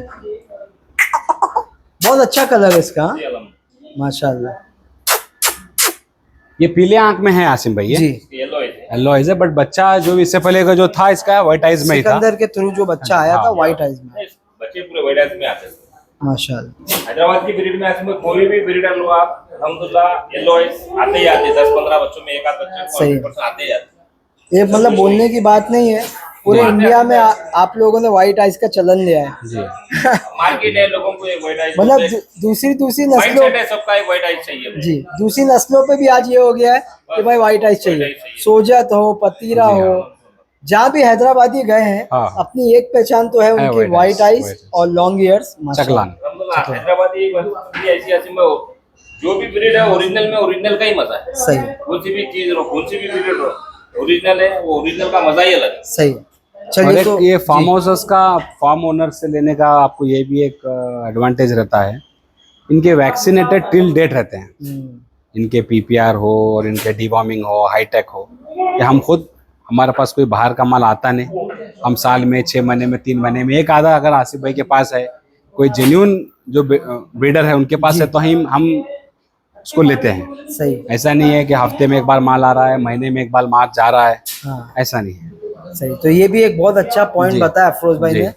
बहुत अच्छा कलर है इसका, जी, अल्हम्दुलिल्लाह। माशाल्लाह। ये पीले आंख में है आसिम भाई, जी, येलो है। येलो आइज है, बट बच्चा जो इससे पहले का जो था इसका व्हाइट आइज में ही था। सिकंदर के थ्रू जो बच्चा आया था हाँ। व्हाइट आइज में, बच्चे पूरे वाइट आइज में आते हैं। माशाल्लाह। हैदराबाद की ब्रीड में आसिम भाई कोई भी ब्रीडर लो आप, अल्हम्दुलिल्लाह येलो आइज आते ही आते, 10-15 बच्चों में एक आध सही। बच्चे आते ही आते। ये मतलब बोलने की बात नहीं है, पूरे इंडिया में आप लोगों ने व्हाइट आइज का चलन लिया है। जी मार्केट है, लोगों को एक वाइट आइज मतलब दूसरी नस्लों, माइंडसेट है सबका, एक वाइट आइज चाहिए। जी, दूसरी नस्लों पे भी आज ये हो गया है कि भाई व्हाइट आइज चाहिए। सोजत हो, पतीरा हो, जहाँ भी हैदराबादी गए हैं, हाँ। अपनी एक पहचान तो है उनकी, white white eyes, eyes white eyes। और लॉन्ग ईयर्स, चकलान। हैदराबादी बकरी ऐसी आसिम भाई, जो भी ब्रीड है ओरिजिनल में ओरिजिनल का ही मजा है। सही, कौन सी भी चीज रो, कौन सी भी ब्रीड रो, ओरिजिनल है, वो ओरिजिनल का मजा ही अलग है। सही। और चलिए एक तो ये फार्म हाउसेस का फार्म ओनर से लेने का आपको ये भी एक एडवांटेज रहता है, इनके वैक्सीनेटेड टिल डेट रहते हैं, इनके पीपीआर हो और इनके डीवॉर्मिंग हो, हाईटेक हो। ये हम खुद, हमारे पास कोई बाहर का माल आता नहीं, हम साल में 6 महीने में 3 महीने में एक आधा अगर आसिफ भाई के पास है, कोई जेन्युइन जो ब्रीडर है उनके पास है, तो हम उसको लेते हैं। सही, ऐसा नहीं है कि हफ्ते में एक बार माल आ रहा है, महीने में एक बार माल जा रहा है, हाँ ऐसा नहीं है। सही। तो ये भी एक बहुत अच्छा पॉइंट जी। बताया अफरोज भाई जी। ने,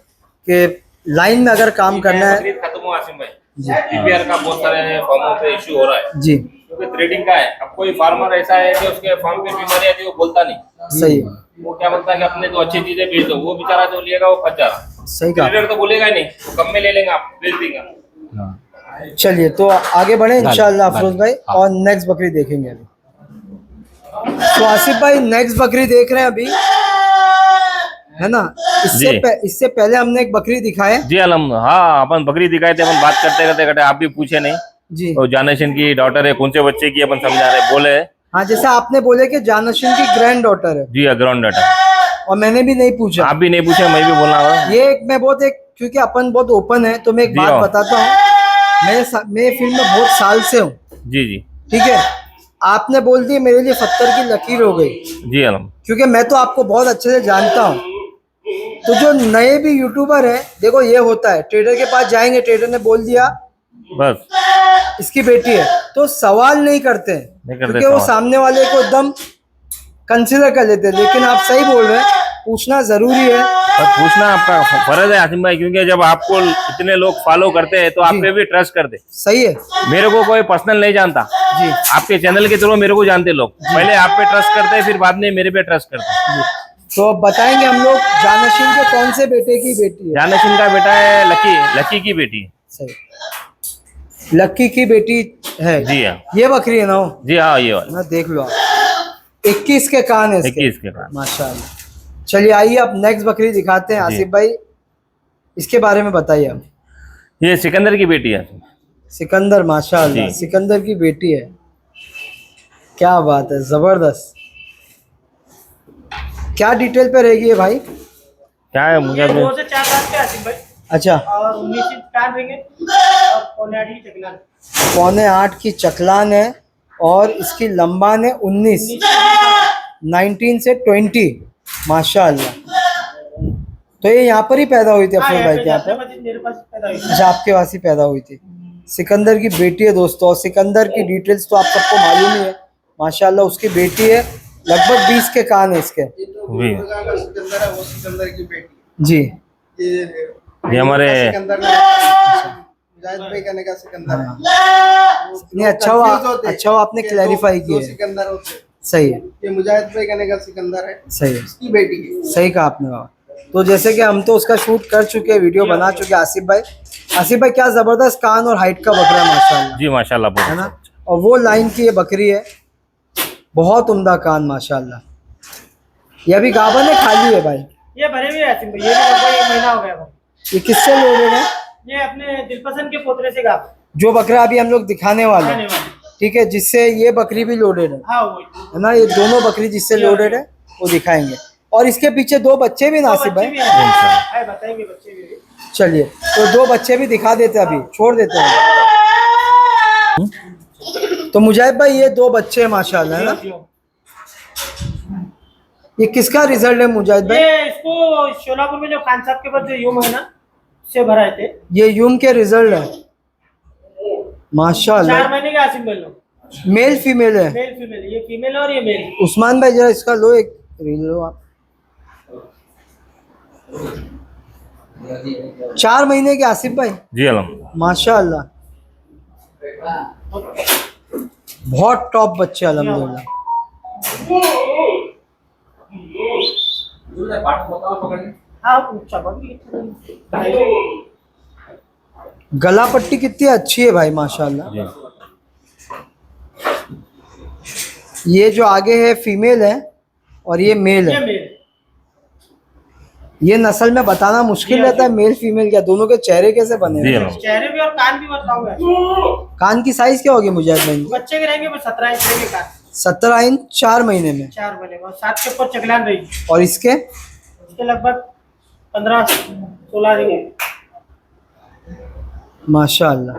कि लाइन में अगर काम करना है। बकरीद खत्म हो आसिम भाई, पीपीआर का बहुत सारे फार्मों पे इशू हो रहा है, जी, क्योंकि ट्रेडिंग का है। अब कोई फार्मर ऐसा है कि उसके फार्म पे बीमारी आती है, वो बोलता नहीं। सही, वो क्या बोलता है कि अपने तो अच्छी चीजें बेच दो, वो बेचारा जो लेगा वो फंस जा रहा। सही कहा। ट्रेडर तो बोलेगा ही नहीं, वो कम में ले लेंगे, आप बेच देंगे। हाँ। चलिए तो आगे बढ़े इंशाल्लाह डाल, अफरोज भाई, हाँ। और नेक्स्ट बकरी देखेंगे अभी। तो आसिफ भाई नेक्स्ट बकरी देख रहे हैं अभी, है ना? जी। इससे पहले हमने एक बकरी दिखाए। जी अल्हम्दुलिल्लाह, हाँ अपन बकरी दिखाए थे, अपन बात करते करते आप भी पूछे नहीं। जी, तो जानसन की डॉटर है, कौन से बच्चे की अपन समझा रहे बोले। हाँ, जैसे आपने बोले कि जानशीन की ग्रैंड डॉटर है, जी ग्राउंड डाटा, और मैंने भी नहीं पूछा। आप भी नहीं पूछे, मैं भी बोलना है। ये मैं बहुत एक, क्योंकि अपन बहुत ओपन है, तो मैं एक जी बात हाँ। बताता हूँ। मैं फील्ड में बहुत साल से हूँ, जी जी ठीक है? आपने बोल दिया, मेरे लिए 70 की लकीर हो गई, जी अल्हम्दुलिल्लाह। क्योंकि मैं तो आपको बहुत अच्छे से जानता हूँ। तो जो नए भी यूट्यूबर है, देखो ये होता है, ट्रेडर के पास जाएंगे, ट्रेडर ने बोल दिया बस इसकी बेटी है, तो सवाल नहीं करते हैं, नहीं करते क्योंकि वो सवाल। सामने वाले को एकदम कंसिडर कर लेते हैं। लेकिन आप सही बोल रहे हैं, पूछना जरूरी है। पर पूछना आपका फर्ज है आसिम भाई, क्योंकि जब आपको इतने लोग फॉलो करते हैं तो आप पे भी ट्रस्ट करते। सही है मेरे को कोई पर्सनल नहीं जानता जी, आपके चैनल के थ्रू मेरे को जानते लोग, पहले आप पे ट्रस्ट करते हैं, फिर बाद में मेरे पे ट्रस्ट करते हैं। जी। तो अब बताएंगे हम लोग जानशीन के कौन से बेटे की बेटी है? जानसन का बेटा है लकी की बेटी। सही, लक्की की बेटी है। जी हाँ, ये बकरी है ना वो? जी हाँ, ये वाला ना देख लो आप, 21 के कान है इसके। 21 के बाद। माशाल्लाह। चलिए आइए अब नेक्स्ट बकरी दिखाते हैं आसिफ भाई, इसके बारे में बताइए आप। ये सिकंदर की बेटी है। सिकंदर, माशाल्लाह, जी। सिकंदर की बेटी है, क्या बात है, जबरदस्त। क्या डिटेल पे रहेगी ये भाई? क्या है मुझे 2 से 4 साल के आसिफ भाई। अच्छा, और 19 इंच कान रहेंगे और पौने 8 की चकलान। 7.25 की चकलान है और इसकी लंबान है 19, 19 से 20। माशाल्लाह। तो ये यहाँ पर ही पैदा हुई थी अफरोज भाई के यहाँ पर? मेरे पास पैदा हुई थी। अच्छा, आपके पास ही पैदा हुई थी। सिकंदर की बेटी है दोस्तों, और सिकंदर की डिटेल्स तो आप सबको मालूम ही है। माशाल्लाह उसकी बेटी है, लगभग 20 के कान है इसके। सिकंदर की बेटी जी, ये हमारे मुजाहिद भाई कहने का सिकंदर है। नहीं, अच्छा हुआ आपने क्लैरिफाई किया है। सिकंदर होते, सही है, ये मुजाहिद भाई कहने का सिकंदर है, सही है, इसकी बेटी है। सही कहा आपने बाबा। तो जैसे कि हम तो उसका शूट कर चुके हैं, वीडियो बना चुके हैं। आसिफ भाई क्या जबरदस्त कान और हाइट का बकरा है माशाल्लाह, जी माशाल्लाह बहुत है ना। और वो लाइन की ये बकरी है, बहुत उम्दा कान माशाल्लाह। ये अभी गाभन है खाली है भाई? ये भरे हुए हैं सिंह भाई, ये भी लगभग 1 महीना हो गया भाई। ये किससे लोडेड है? ये अपने दिलपसंद के पोतरे से गा जो बकरा अभी हम लोग दिखाने वाले हैं, ठीक है, जिससे ये बकरी भी लोडेड है, हाँ वही है ना। ये दोनों बकरी जिससे लोडेड है वो दिखाएंगे। और इसके पीछे 2 बच्चे भी नासिब भाई, बताएंगे बच्चे भी। चलिए तो 2 बच्चे भी दिखा देते हैं, अभी छोड़ देते हैं। तो मुजाहिद भाई ये 2 बच्चे हैं माशाल्लाह, है ना। ये किसका रिजल्ट है मुजाहिद भाई? ये इसको शोलापुर में जो खान साहब के पास जो यूम है ना, से भराए थे। ये यूम के रिजल्ट है माशाल्लाह। 4 महीने के आसिम भाई लोग, मेल फीमेल है? मेल फीमेल, ये फीमेल और ये मेल। उस्मान भाई जरा इसका लो, एक रील लो आप। 4 महीने के आसिफ भाई? जी अल्हम्दुलिल्लाह माशाल्लाह, बहुत टॉप बच्चे अल्हम्दुलिल्लाह। हाँ पूछा भाई। गला पट्टी कितनी अच्छी है भाई माशाल्लाह। ये जो आगे है फीमेल है और ये मेल ये है। मेल। ये नस्ल में बताना मुश्किल रहता है मेल फीमेल क्या, दोनों के चेहरे कैसे बने जी हैं? अल्हम्दुलिल्लाह चेहरे भी और कान भी बताऊंगा। कान की साइज क्या होगी मुजाहिद भाई? बच्चे के रहेंगे 17 इंच के कान, 17 इंच 4 महीने में। 4 महीने में, 7 के ऊपर चकलान रहेगी। और इसके इसके लगभग 15-16 रहेंगे। माशाल्लाह।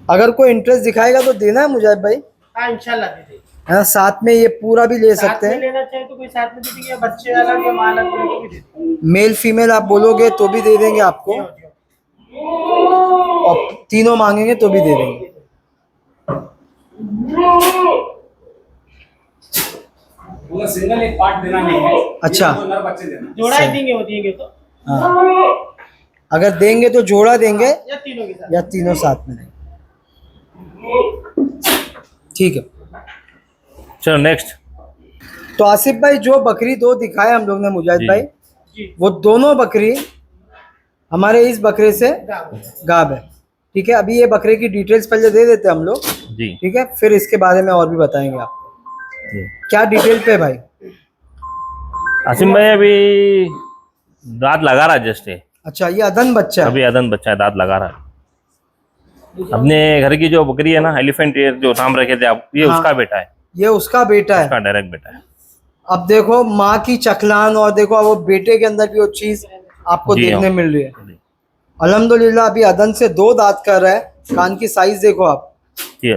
अगर कोई इंटरेस्ट दिखाएगा तो देना है मुजाहिद भाई, हाँ इंशाल्लाह दे देंगे। है ना। साथ में ये पूरा भी ले साथ सकते में हैं, लेना चाहे तो कोई साथ में दे देंगे, बच्चे अलग या माल अलग तो भी दे देंगे। मेल फीमेल आप बोलोगे तो भी दे देंगे आपको, और तीनों मांगेंगे तो भी दे देंगे। पूरा सिंगल एक पार्ट देना नहीं है, अच्छा, नर बच्चे देना। जोड़ा ही देंगे, वो देंगे तो हाँ, अगर देंगे तो जोड़ा देंगे या तीनों के साथ। या तीनों साथ में देंगे। ठीक है, चलो नेक्स्ट। तो आसिफ भाई जो बकरी 2 दिखाए हम लोग ने मुजाहिद जी। भाई, जी वो दोनों बकरी हमारे इस बकरे से गाब है। ठीक है, अभी ये बकरे की डिटेल्स पहले दे देते हैं हम लोग, जी ठीक है, फिर इसके बारे में और भी बताएंगे आपको। जी। क्या डिटेल पे भाई? आसिम भाई अभी दांत लगा रहा है जस्ट है, अच्छा, ये अदन बच्चा है। अभी अदन बच्चा है, दांत लगा रहा है। अपने घर की जो बकरी है ना, एलिफेंट ईयर जो नाम रखे थे आप, ये हाँ। उसका बेटा है, ये उसका बेटा है। उसका डायरेक्ट बेटा है। अब देखो माँ की चखलान और देखो वो बेटे के अंदर भी वो चीज आपको जी देखने हाँ। मिल रही है। अल्हम्दुलिल्लाह अभी अदन से 2 दांत कर रहा है। कान की साइज देखो आप, जी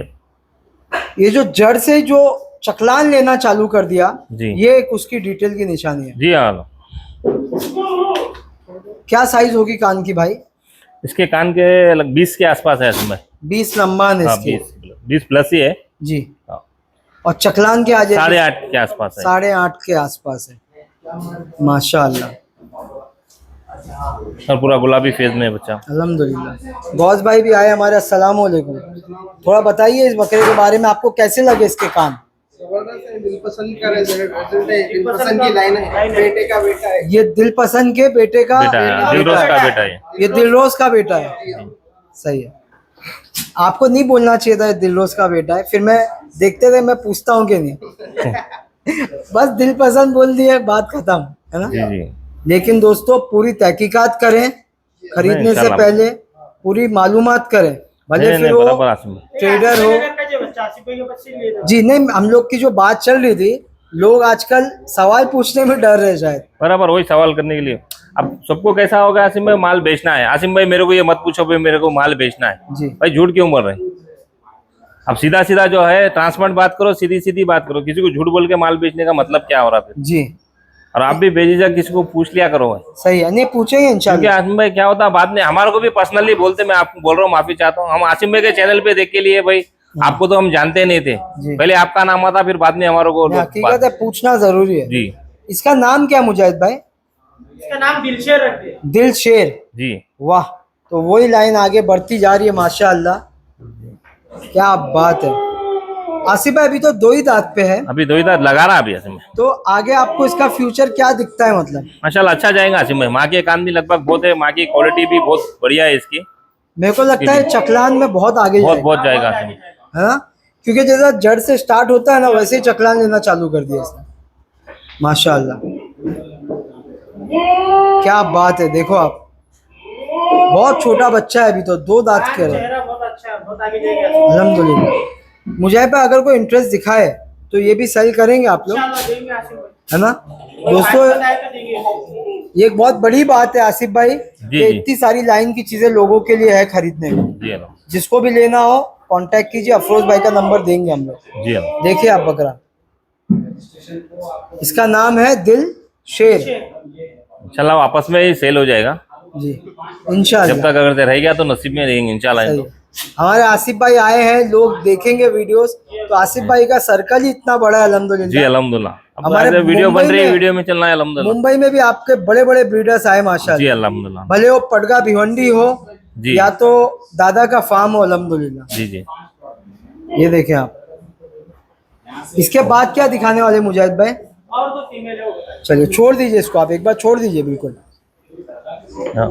ये जो जड़ से जो चकलान लेना चालू कर दिया, जी। ये एक उसकी डिटेल की निशानी है। जी हाँ। क्या साइज होगी कान की भाई? इसके कान के 20 के आसपास है आसिम भाई। 20 लंबान है हाँ, इसकी। 20 प्लस ही है। जी, हाँ। और चकलान के आ जाए 8.5 के आसपास है। 8.5 के आसपास है माशाल्लाह। और पूरा गुलाबी फेज में है बच्चा। अल्हम्दुलिल्लाह। गौस भाई भी आए हमारे, अस्सलाम वालेकुम। थोड़ा बताइए इस बकरे के बारे में, आपको कैसे लगे इसके कान? जबरदस्त है, दिलपसंद का रिजल्ट है, दिलपसंद की लाइन है, बेटे का बेटा है। ये दिल पसंद के बेटे का बेटा है, दिलरोज का बेटा है। ये दिलरोज का बेटा है। सही है, आपको नहीं बोलना चाहिए था ये दिलरोज का बेटा है, फिर मैं देखते थे मैं पूछता हूँ कि नहीं। बस दिल पसंद बोल दिए, बात खत्म, है ना। जी जी। लेकिन दोस्तों पूरी तहकीकात करें, खरीदने से इंशाल्लाह। पहले पूरी मालूमात करें, भले नहीं, फिर बराबर वो आसिम भाई। ट्रेडर हो। बच्चा आसिफ भाई के बच्चे लिए थे। जी नहीं, हम लोग की जो बात चल रही थी लोग आजकल सवाल पूछने में डर रहे शायद। बराबर वही सवाल करने के लिए। अब सबको कैसा होगा, आसिम भाई माल बेचना है, आसिम भाई मेरे को ये मत पूछो भाई मेरे को माल बेचना है, जी भाई झूठ क्यों बोल रहे हैं? अब सीधा सीधा जो है ट्रांसपेरेंट बात करो, सीधी सीधी बात करो, किसी को झूठ बोल के माल बेचने का मतलब क्या हो रहा है? जी और आप भी बेझिझक किसी को पूछ लिया करो भाई। सही है, नहीं पूछेंगे क्योंकि इंशाल्लाह। आसिम भाई क्या होता है बाद में हमारे को भी पर्सनली बोलते, मैं आपको बोल रहा हूँ माफी चाहता हूँ, हम आसिम भाई के चैनल पे देख के लिए भाई आपको तो हम जानते नहीं थे, जी। पहले आपका नाम आता फिर बाद में हमारे को नहीं, हकीकत है पूछना जरूरी है। जी इसका नाम क्या मुजाहिद भाई? इसका नाम दिलशेर रख दिया। दिल शेर, जी। वाह। तो वही लाइन आगे बढ़ती जा रही है माशाअल्लाह, क्या बात है। आसिफ भाई अभी तो 2 ही दांत पे है, अभी 2 ही दांत लगा रहा है अभी आसिम भाई। तो आगे आपको इसका फ्यूचर क्या दिखता है मतलब? माशाल्लाह अच्छा जाएगा आसिम भाई, माँ के कान भी लगभग बहुत है, माँ की क्वालिटी भी बहुत बढ़िया है इसकी, मेरे को लगता है चकलान में बहुत आगे बहुत जाएगा, बहुत जाएगा आसिम भाई। है ना? क्योंकि जैसा जड़ से स्टार्ट होता है ना वैसे ही चकलान लेना चालू कर दिया इसने माशाल्लाह। क्या बात है, देखो आप, बहुत छोटा बच्चा है अभी तो, 2 दांत के रहे। चेहरा बहुत अच्छा है, बहुत आगे जाएगा। अल्हम्दुलिल्लाह। मुजाहिद भाई अगर कोई इंटरेस्ट दिखाए तो ये भी सेल करेंगे आप लोग, इंशाल्लाह देंगे आसिम भाई। है ना दोस्तों दोस्तों? देंगे। ये एक बहुत बड़ी बात है आसिफ भाई कि जी। इतनी सारी लाइन की चीजें लोगों के लिए है खरीदने को। जी हेलो। जिसको भी लेना हो कांटेक्ट कीजिए, अफरोज भाई का नंबर देंगे हम लोग। जी हेलो। देखिए आप बकरा, इसका नाम है दिल शेर। इंशाल्लाह आपस में ही सेल हो जाएगा, जी जब इंशाल्लाह। तक अगर रह गया तो नसीब में रहेंगे इंशाल्लाह। सही है। हमारे आसिफ भाई आए हैं, लोग देखेंगे वीडियोस, तो आसिफ भाई का सर्कल ही इतना बड़ा है जी अल्हम्दुलिल्लाह। अल्हम्दुलिल्लाह। अब हमारे ऐसे वीडियो बन मुंबई रही है, में- वीडियो में चलना है अल्हम्दुलिल्लाह। मुंबई में भी आपके बड़े बड़े ब्रीडर्स आए जी माशाल्लाह, अल्हम्दुलिल्लाह। भले वो पडगा भिवंडी हो जी। या तो दादा का फार्म हो अल्हम्दुलिल्लाह। जी जी। ये देखें आप। इसके बाद क्या दिखाने वाले मुजाहिद भाई? और 2 फीमेल है वो। चलिए छोड़ दीजिए इसको, आप एक बार छोड़ दीजिए बिल्कुल। हाँ।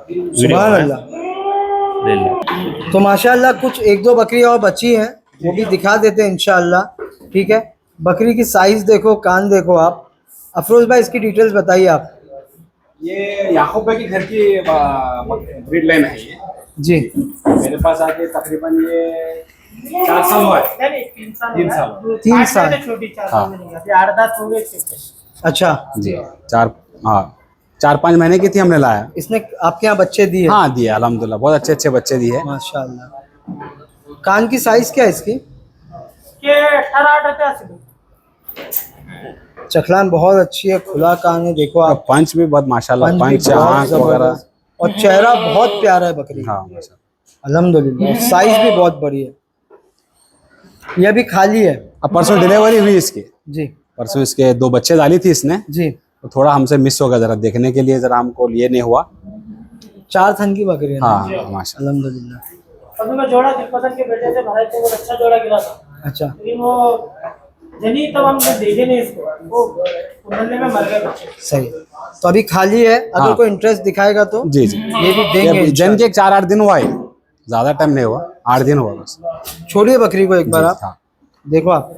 सुभान अल्लाह। ले लो। तो माशाल्लाह कुछ 1-2 बकरी और बची हैं, वो भी दिखा देते हैं इंशाल्लाह। ठीक है, बकरी की साइज देखो, कान देखो आप। अफरोज भाई इसकी डिटेल्स बताइए आप। ये याकूब भाई के घर की ब्रीड लाइन है ये। जी मेरे पास आके तकरीबन ये 4 साल हुआ है। नहीं 3 साल। 3 साल। 3 साल। छोटी 4 हाँ। साल में नहीं, अभी 8 दांत हो गए इसके। अच्छा, जी 4-5 महीने की थी हमने लाया। इसने आपके यहाँ बच्चे दिए? हाँ दिए अल्हम्दुलिल्लाह, बहुत अच्छे अच्छे बच्चे दिए। माशाल्लाह। कान की साइज क्या है इसकी? के 18 रहते आसिम भाई। चखलान बहुत अच्छी है, खुला कान है, देखो आप। पंच भी बहुत माशाल्लाह, पंच भी पंच बहुत आँख वगैरह। जबरदस्त, और चेहरा बहुत प्यारा है बकरी का। हाँ माशाल्लाह। अल्हम्दुलिल्लाह, साइज भी बहुत बड़ी है। ये भी खाली है? अब परसों डिलीवरी हुई इसकी, जी परसों इसके 2 बच्चे डाली थी इसने, जी। तो थोड़ा हमसे मिस हो गया, जरा देखने के लिए जरा हमको ये नहीं हुआ। 4 थन की बकरी है ना? हाँ माशाल्लाह। अल्हम्दुलिल्लाह। अभी मैं जोड़ा दिलपसंद के बेटे से भराई थे, वो अच्छा जोड़ा गिरा था, अच्छा, लेकिन वो जनी तब हमने देखे नहीं इसको, वो उड़ने में मर गए बच्चे। सही। तो अभी खाली है, अगर हाँ। कोई इंटरेस्ट दिखाएगा तो जी जी, ये भी देंगे ये जन इंशाल्लाह। के 4-8 दिन हुआ है, ज्यादा टाइम नहीं हुआ, 8 दिन हुआ बस। छोड़िए बकरी को एक बार जी, आप। हाँ। देखो आप,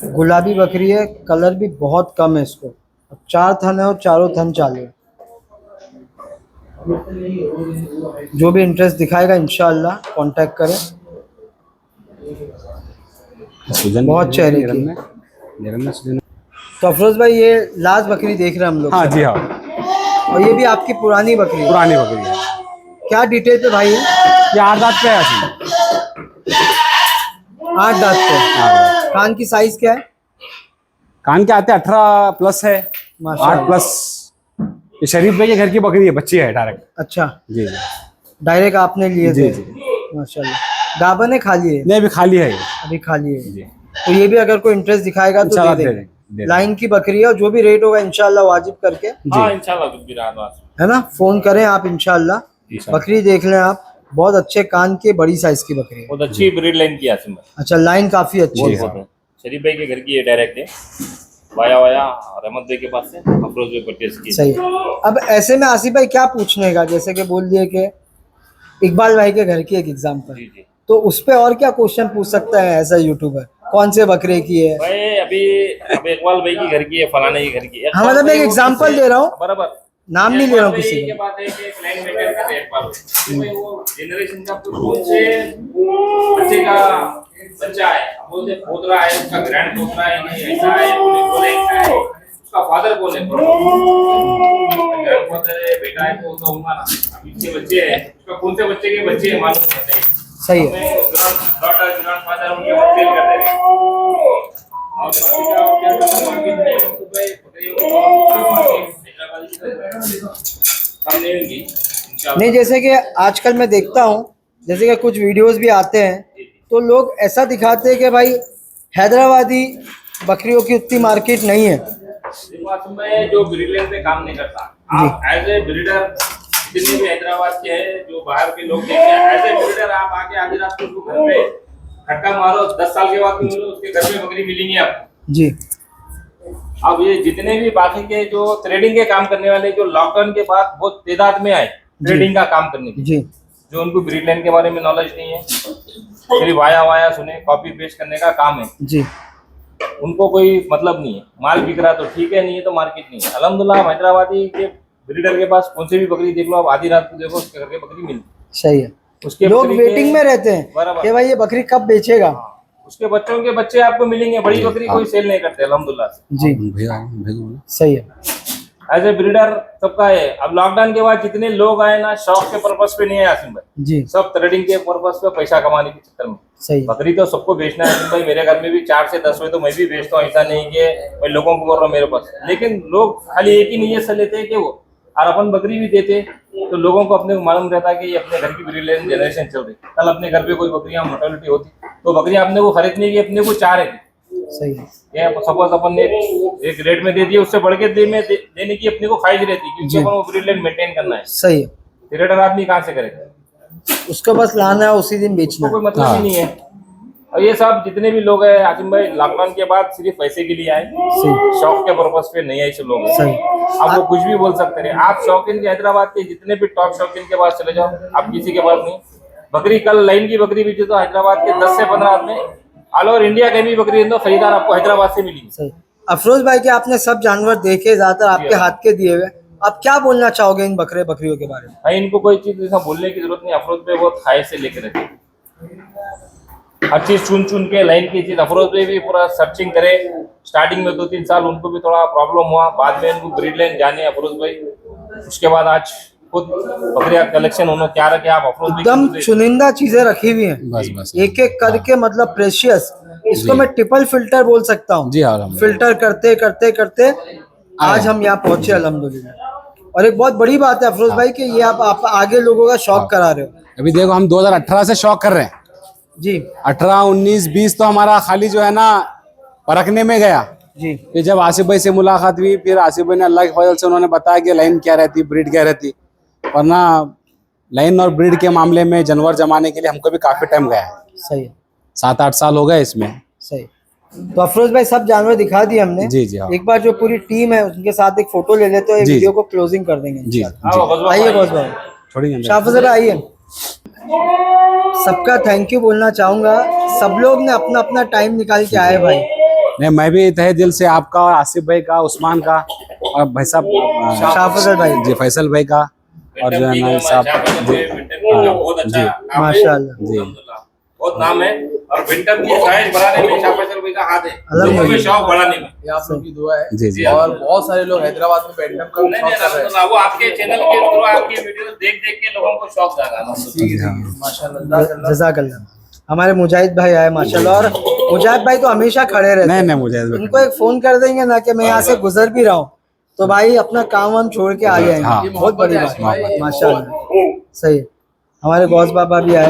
गुलाबी बकरी है, कलर भी बहुत कम है इसको। 4 थन है और चारों थन चालू है। जो भी इंटरेस्ट दिखाएगा इंशाल्लाह कांटेक्ट करें। सूजन बहुत चेहरे की। निरन में सूजन। तो अफरोज भाई ये लास्ट बकरी देख रहे हैं हम लोग। हाँ जी हाँ, और ये भी आपकी पुरानी बकरी है। पुरानी बकरी है। क्या डिटेल पे भाई है? ये 8 दांत पे है ऐसी। 8 दांत पे। कान की साइज क्या है? कान के आते 18 प्लस है, माशाल्लाह। 8 प्लस। ये शरीफ भाई के घर की बकरी है, बच्ची है डायरेक्ट। अच्छा, जी जी डायरेक्ट आपने लिए जी थे? जी। माशाल्लाह। गाबन है खाली है? नहीं अभी खाली है ये। अभी खाली है। जी तो ये भी अगर कोई इंटरेस्ट दिखाएगा तो इंशाल्लाह दे दे देंगे। देंगे। लाइन की बकरी है और जो भी रेट होगा इंशाल्लाह वाजिब करके, हाँ इंशाल्लाह कुछ भी रहा है ना, फोन करें आप इंशाल्लाह। इंशाल्लाह। बकरी देख लें आप, बहुत अच्छे कान की बड़ी साइज की बकरी है। बहुत अच्छी ब्रीड लाइन की आसिम भाई, अच्छा, लाइन काफी अच्छी बहुत है। बहुत है। शरीफ भाई के घर की है, डायरेक्ट है, वाया वाया रहमत भाई के पास से अफरोज भाई परचेज की। सही है। अब ऐसे में आसिफ भाई क्या पूछने का, जैसे कि बोल दिए कि इकबाल भाई के घर की एक एग्जाम्पल, जी जी तो उस पे और क्या क्वेश्चन पूछ सकता है ऐसा यूट्यूबर? कौन से बकरे की है? भाई अभी इकबाल भाई की घर की है, फलाने की घर की है। हाँ, मतलब मैं एक एग्जांपल दे रहा हूँ। बराबर, नाम नहीं ले रहा हूँ किसी के का। बाद एक एक लाइन मेंटेन करते हैं पाल भाई वो जनरेशन का कौन से बच्चे का बच्चा है अब बोलते पोतरा है उसका ग्रैंड पोतरा है नहीं ऐसा है बोले ऐसा है उसका फादर बोले ग्रैंड फादर है बेटा है तो होगा ना अब इसके बच्चे हैं उसका कौन से बच्चे के बच्चे मालूम होते हैं सही है। डॉटर ग्रैंडफादर उनके बच्चे करते हैं और बाकी का क्या मार्केट में तो भाई नहीं, जैसे कि आजकल मैं देखता हूँ, जैसे कि कुछ वीडियोस भी आते हैं तो लोग ऐसा दिखाते हैं कि भाई हैदराबादी बकरियों की उतनी मार्केट नहीं है। में जो ब्रीडर पे काम नहीं करता आप एज ए ब्रीडर जितने भी हैदराबाद के हैं जो बाहर के लोग देखते हैं एज ए ब्रीडर आप आके आधी रात को उसको घर पे खट्टा मारो 10 साल के बाद भी मिलो उसके घर में बकरी मिलेंगी आपको जी। अब ये जितने भी बाकी के जो ट्रेडिंग के काम करने वाले जो लॉकडाउन के बाद बहुत तादाद में आए ट्रेडिंग का काम करने के जी जो उनको ब्रीड लाइन के बारे में नॉलेज नहीं है सिर्फ वाया सुने कॉपी पेस्ट करने का काम है जी। उनको कोई मतलब नहीं है माल बिक रहा तो ठीक है नहीं है तो मार्केट नहीं है अल्हम्दुलिल्लाह हैदराबादी के ब्रीडर के पास कौन से भी बकरी देख लो आप आधी रात को देखो उसके घर के बकरी मिलती सही है। उसके लोग बकरी वेटिंग में रहते हैं बराबर। कि भाई ये बकरी कब बेचेगा। उसके बच्चों के बच्चे आपको मिलेंगे बड़ी बकरी कोई सेल नहीं करते अल्हम्दुलिल्लाह से जी भैया भैया सही है। एज ए ब्रीडर सबका है अब लॉकडाउन के बाद जितने लोग आए ना शौक के पर्पस पे नहीं है आसिम भाई जी सब ट्रेडिंग के पर्पस पे पैसा कमाने के चक्कर में सही है। बकरी तो सबको बेचना है आसिम भाई मेरे घर में भी 4 से 10 हुए तो मैं भी बेचता हूँ ऐसा नहीं कि मैं लोगों को बोल रहा हूँ मेरे पास लेकिन लोग खाली एक ही नीयत से लेते हैं कि वो और अपन बकरी भी देते तो लोगों को अपने को मालूम रहता है कि ये अपने घर की ब्रीड जनरेशन चल रही कल अपने घर पे कोई बकरियां मोर्टेलिटी होती तो बकरियां अपने को खरीदने की अपने को चाह रही थी सही है। ये सपोज अपन ने एक रेट में दे दिया उससे बढ़ के देने की अपने को ख्वाहिश रहती क्योंकि अपन वो ब्रीड लाइन मेंटेन करना है सही है। ट्रेडर आदमी कहाँ से करेगा उसको बस लाना है उसी दिन बेचना कोई है। मतलब ही नहीं है और ये सब जितने भी लोग हैं आसिम भाई लॉकडाउन के बाद सिर्फ पैसे के लिए आए सही शौक के पर्पस पे नहीं आए सब लोग सही। अब वो कुछ भी बोल सकते रहे आप शौकीन के हैदराबाद के जितने भी टॉप शौकीन के पास चले जाओ आप किसी के पास नहीं बकरी कल लाइन की बकरी बेचे तो हैदराबाद के 10 से 15 आदमी ऑल ओवर इंडिया के भी बकरी तो खरीदार आपको हैदराबाद से मिलेंगे सही। अफरोज भाई के आपने सब जानवर देखे, ज्यादातर आपके हाथ के दिए हुए, आप क्या बोलना चाहोगे इन बकरियों के बारे में? भाई इनको कोई चीज ऐसा बोलने की जरूरत नहीं अफरोज पे बहुत खाए से लेकर रहते हर चीज चुन के लाइन की चीज अफरोज पे भी पूरा सर्चिंग करे स्टार्टिंग में 2-3 साल उनको भी थोड़ा प्रॉब्लम हुआ बाद में इनको ब्रीड लाइन जाने अफरोज भाई उसके बाद आज खुद बकरियां कलेक्शन उन्होंने क्या रखे आप अफरोज भाई एकदम चुनिंदा चीजें रखी हुई हैं, बस बस एक एक करके, मतलब प्रेशियस। इसको मैं ट्रिपल फिल्टर बोल सकता हूँ। जी अल्हम्दुलिल्लाह। फिल्टर करते करते करते आज हम यहाँ पहुंचे अल्हम्दुलिल्लाह। और एक बहुत बड़ी बात है अफरोज भाई कि ये आप आगे लोगों का शौक करा रहे हो। अभी देखो हम 2018 से शौक कर रहे हैं जी 18, 19, 20 तो हमारा खाली जो है ना परखने में गया। जी फिर जब आसिफ भाई से मुलाकात हुई फिर आसिफ भाई ने अल्लाह के फजल से उन्होंने बताया कि लाइन क्या रहती ब्रीड क्या रहती वरना लाइन और ब्रीड के मामले में जानवर जमाने के लिए हमको भी काफी टाइम गया है सही है। 7-8 साल हो गए इसमें। सही। तो अफरोज भाई सब जानवर दिखा दिए हमने। जी जी हाँ। एक बार जो पूरी टीम है उनके साथ एक फोटो ले लेते हो, एक जी, वीडियो को क्लोजिंग कर देंगे जी इंशाल्लाह। आइए बॉस भाई, छोड़िए शाफिज भाई आइए। सबका थैंक यू बोलना चाहूंगा, सब लोग ने अपना अपना टाइम निकाल के आए भाई। नहीं मैं भी तहे दिल से आपका और आसिफ भाई का उस्मान का और भाई साहब शाफिज भाई जी फैसल भाई का और जो है ना साहब बहुत अच्छा काम है। माशाल्लाह जी बहुत नाम है और विंटर की साइज बढ़ाने में शाफिज भाई का हाथ है लोगों के शौक बढ़ाने में ये आप लोगों की दुआ है जी जी और बहुत सारे लोग हैदराबाद में बैंडम का नहीं शौक कर रहे हैं। नहीं वो आपके चैनल के थ्रू आपकी वीडियो देख देख के लोगों को शौक जागा जी हाँ। माशाल्लाह जज़ाकल्लाह। हमारे मुजाहिद भाई आए माशाल्लाह, और मुजाहिद भाई तो हमेशा खड़े रहते नहीं हैं। नहीं मुझे उनको एक फोन कर देंगे ना कि मैं यहाँ से गुजर भी रहा हूँ तो भाई अपना काम वाम छोड़ के आ जाएंगे। हाँ। बहुत बड़ी बात है माशाल्लाह। सही। हमारे गौस बाबा भी आए,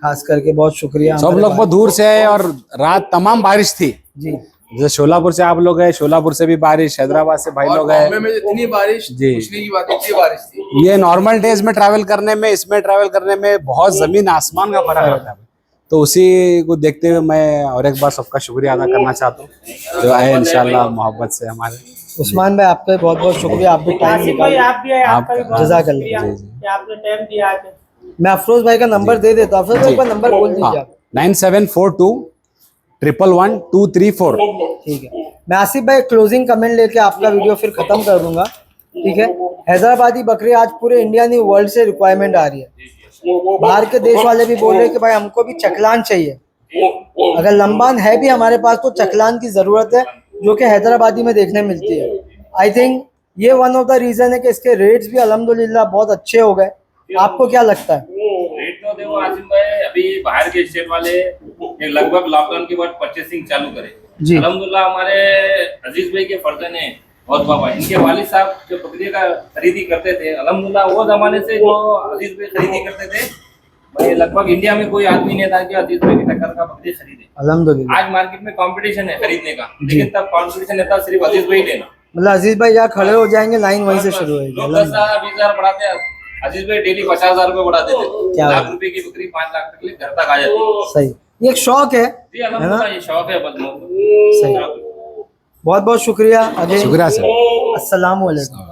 खास करके बहुत शुक्रिया। सब हमारे लोग बहुत दूर से आए और रात तमाम बारिश थी। जी जैसे शोलापुर से आप लोग गए, शोलापुर से भी बारिश, हैदराबाद से भाई और लोग बॉम्बे गए। में इतनी बारिश जी। पूछने की बात है, इतनी बारिश थी। ये नॉर्मल डेज में ट्रैवल करने में इसमें ट्रैवल करने में बहुत जमीन आसमान का फर्क रहता है। तो उसी को देखते हुए मैं और एक बार सबका शुक्रिया अदा करना चाहता हूँ जो आए इंशाल्लाह मोहब्बत से हमारे। उस्मान भाई आपका भी बहुत बहुत शुक्रिया, आप भी टाइम आसिफ भाई निकाले। आप भी आए, आपका भी बहुत जज़ाकल्लाह। शुक्रिया जी, जी। कि आपने टाइम दिया आके। मैं अफरोज भाई का नंबर दे देता हूँ। अफरोज भाई का नंबर बोल दीजिए आप। 9742 111 234। ठीक है। मैं आसिफ भाई क्लोजिंग कमेंट लेके आपका वीडियो फिर खत्म कर दूंगा। ठीक है। हैदराबादी बकरी आज पूरे इंडिया नहीं वर्ल्ड से रिक्वायरमेंट आ रही है। बाहर के देश वाले भी बोल रहे हैं कि भाई हमको भी चकलान चाहिए। अगर लंबान है भी हमारे पास तो चकलान की जरूरत है, जो कि हैदराबादी में देखने मिलती है। आई थिंक ये वन ऑफ द रीजन है कि इसके रेट्स भी अल्हम्दुलिल्लाह बहुत अच्छे हो गए। आपको क्या लगता है? रेट तो देखो आसिम भाई, अभी बाहर के स्टेट वाले ये लगभग लॉकडाउन के बाद परचेसिंग चालू करे जी। अल्हम्दुलिल्लाह हमारे अजीज भाई के फर्जन है और बाबा इनके वालिद साहब जो बकरी का खरीदी करते थे, अल्हम्दुलिल्लाह वो जमाने से जो अजीज भाई खरीदी करते थे, भाई लगभग इंडिया में कोई आदमी नहीं था कि अजीज भाई की टक्कर का बकरी खरीदे। अल्हम्दुलिल्लाह। आज मार्केट में कंपटीशन है खरीदने का, लेकिन तब कंपटीशन था सिर्फ अजीज भाई लेना। मतलब अजीज भाई जहाँ खड़े हो जाएंगे लाइन वहीं से शुरू होगी। लोग 10,000 20,000 बढ़ाते हैं, अजीज भाई डेली 50,000 रुपए बढ़ा देते थे। क्या लाख रुपए की बकरी 5 लाख तक घर तक आ जाती है। सही, ये एक शौक है। जी अल्हम्दुलिल्लाह ये शौक है बस। सही, बहुत बहुत शुक्रिया अजय। शुक्रिया सर। अस्सलाम वालेकुम।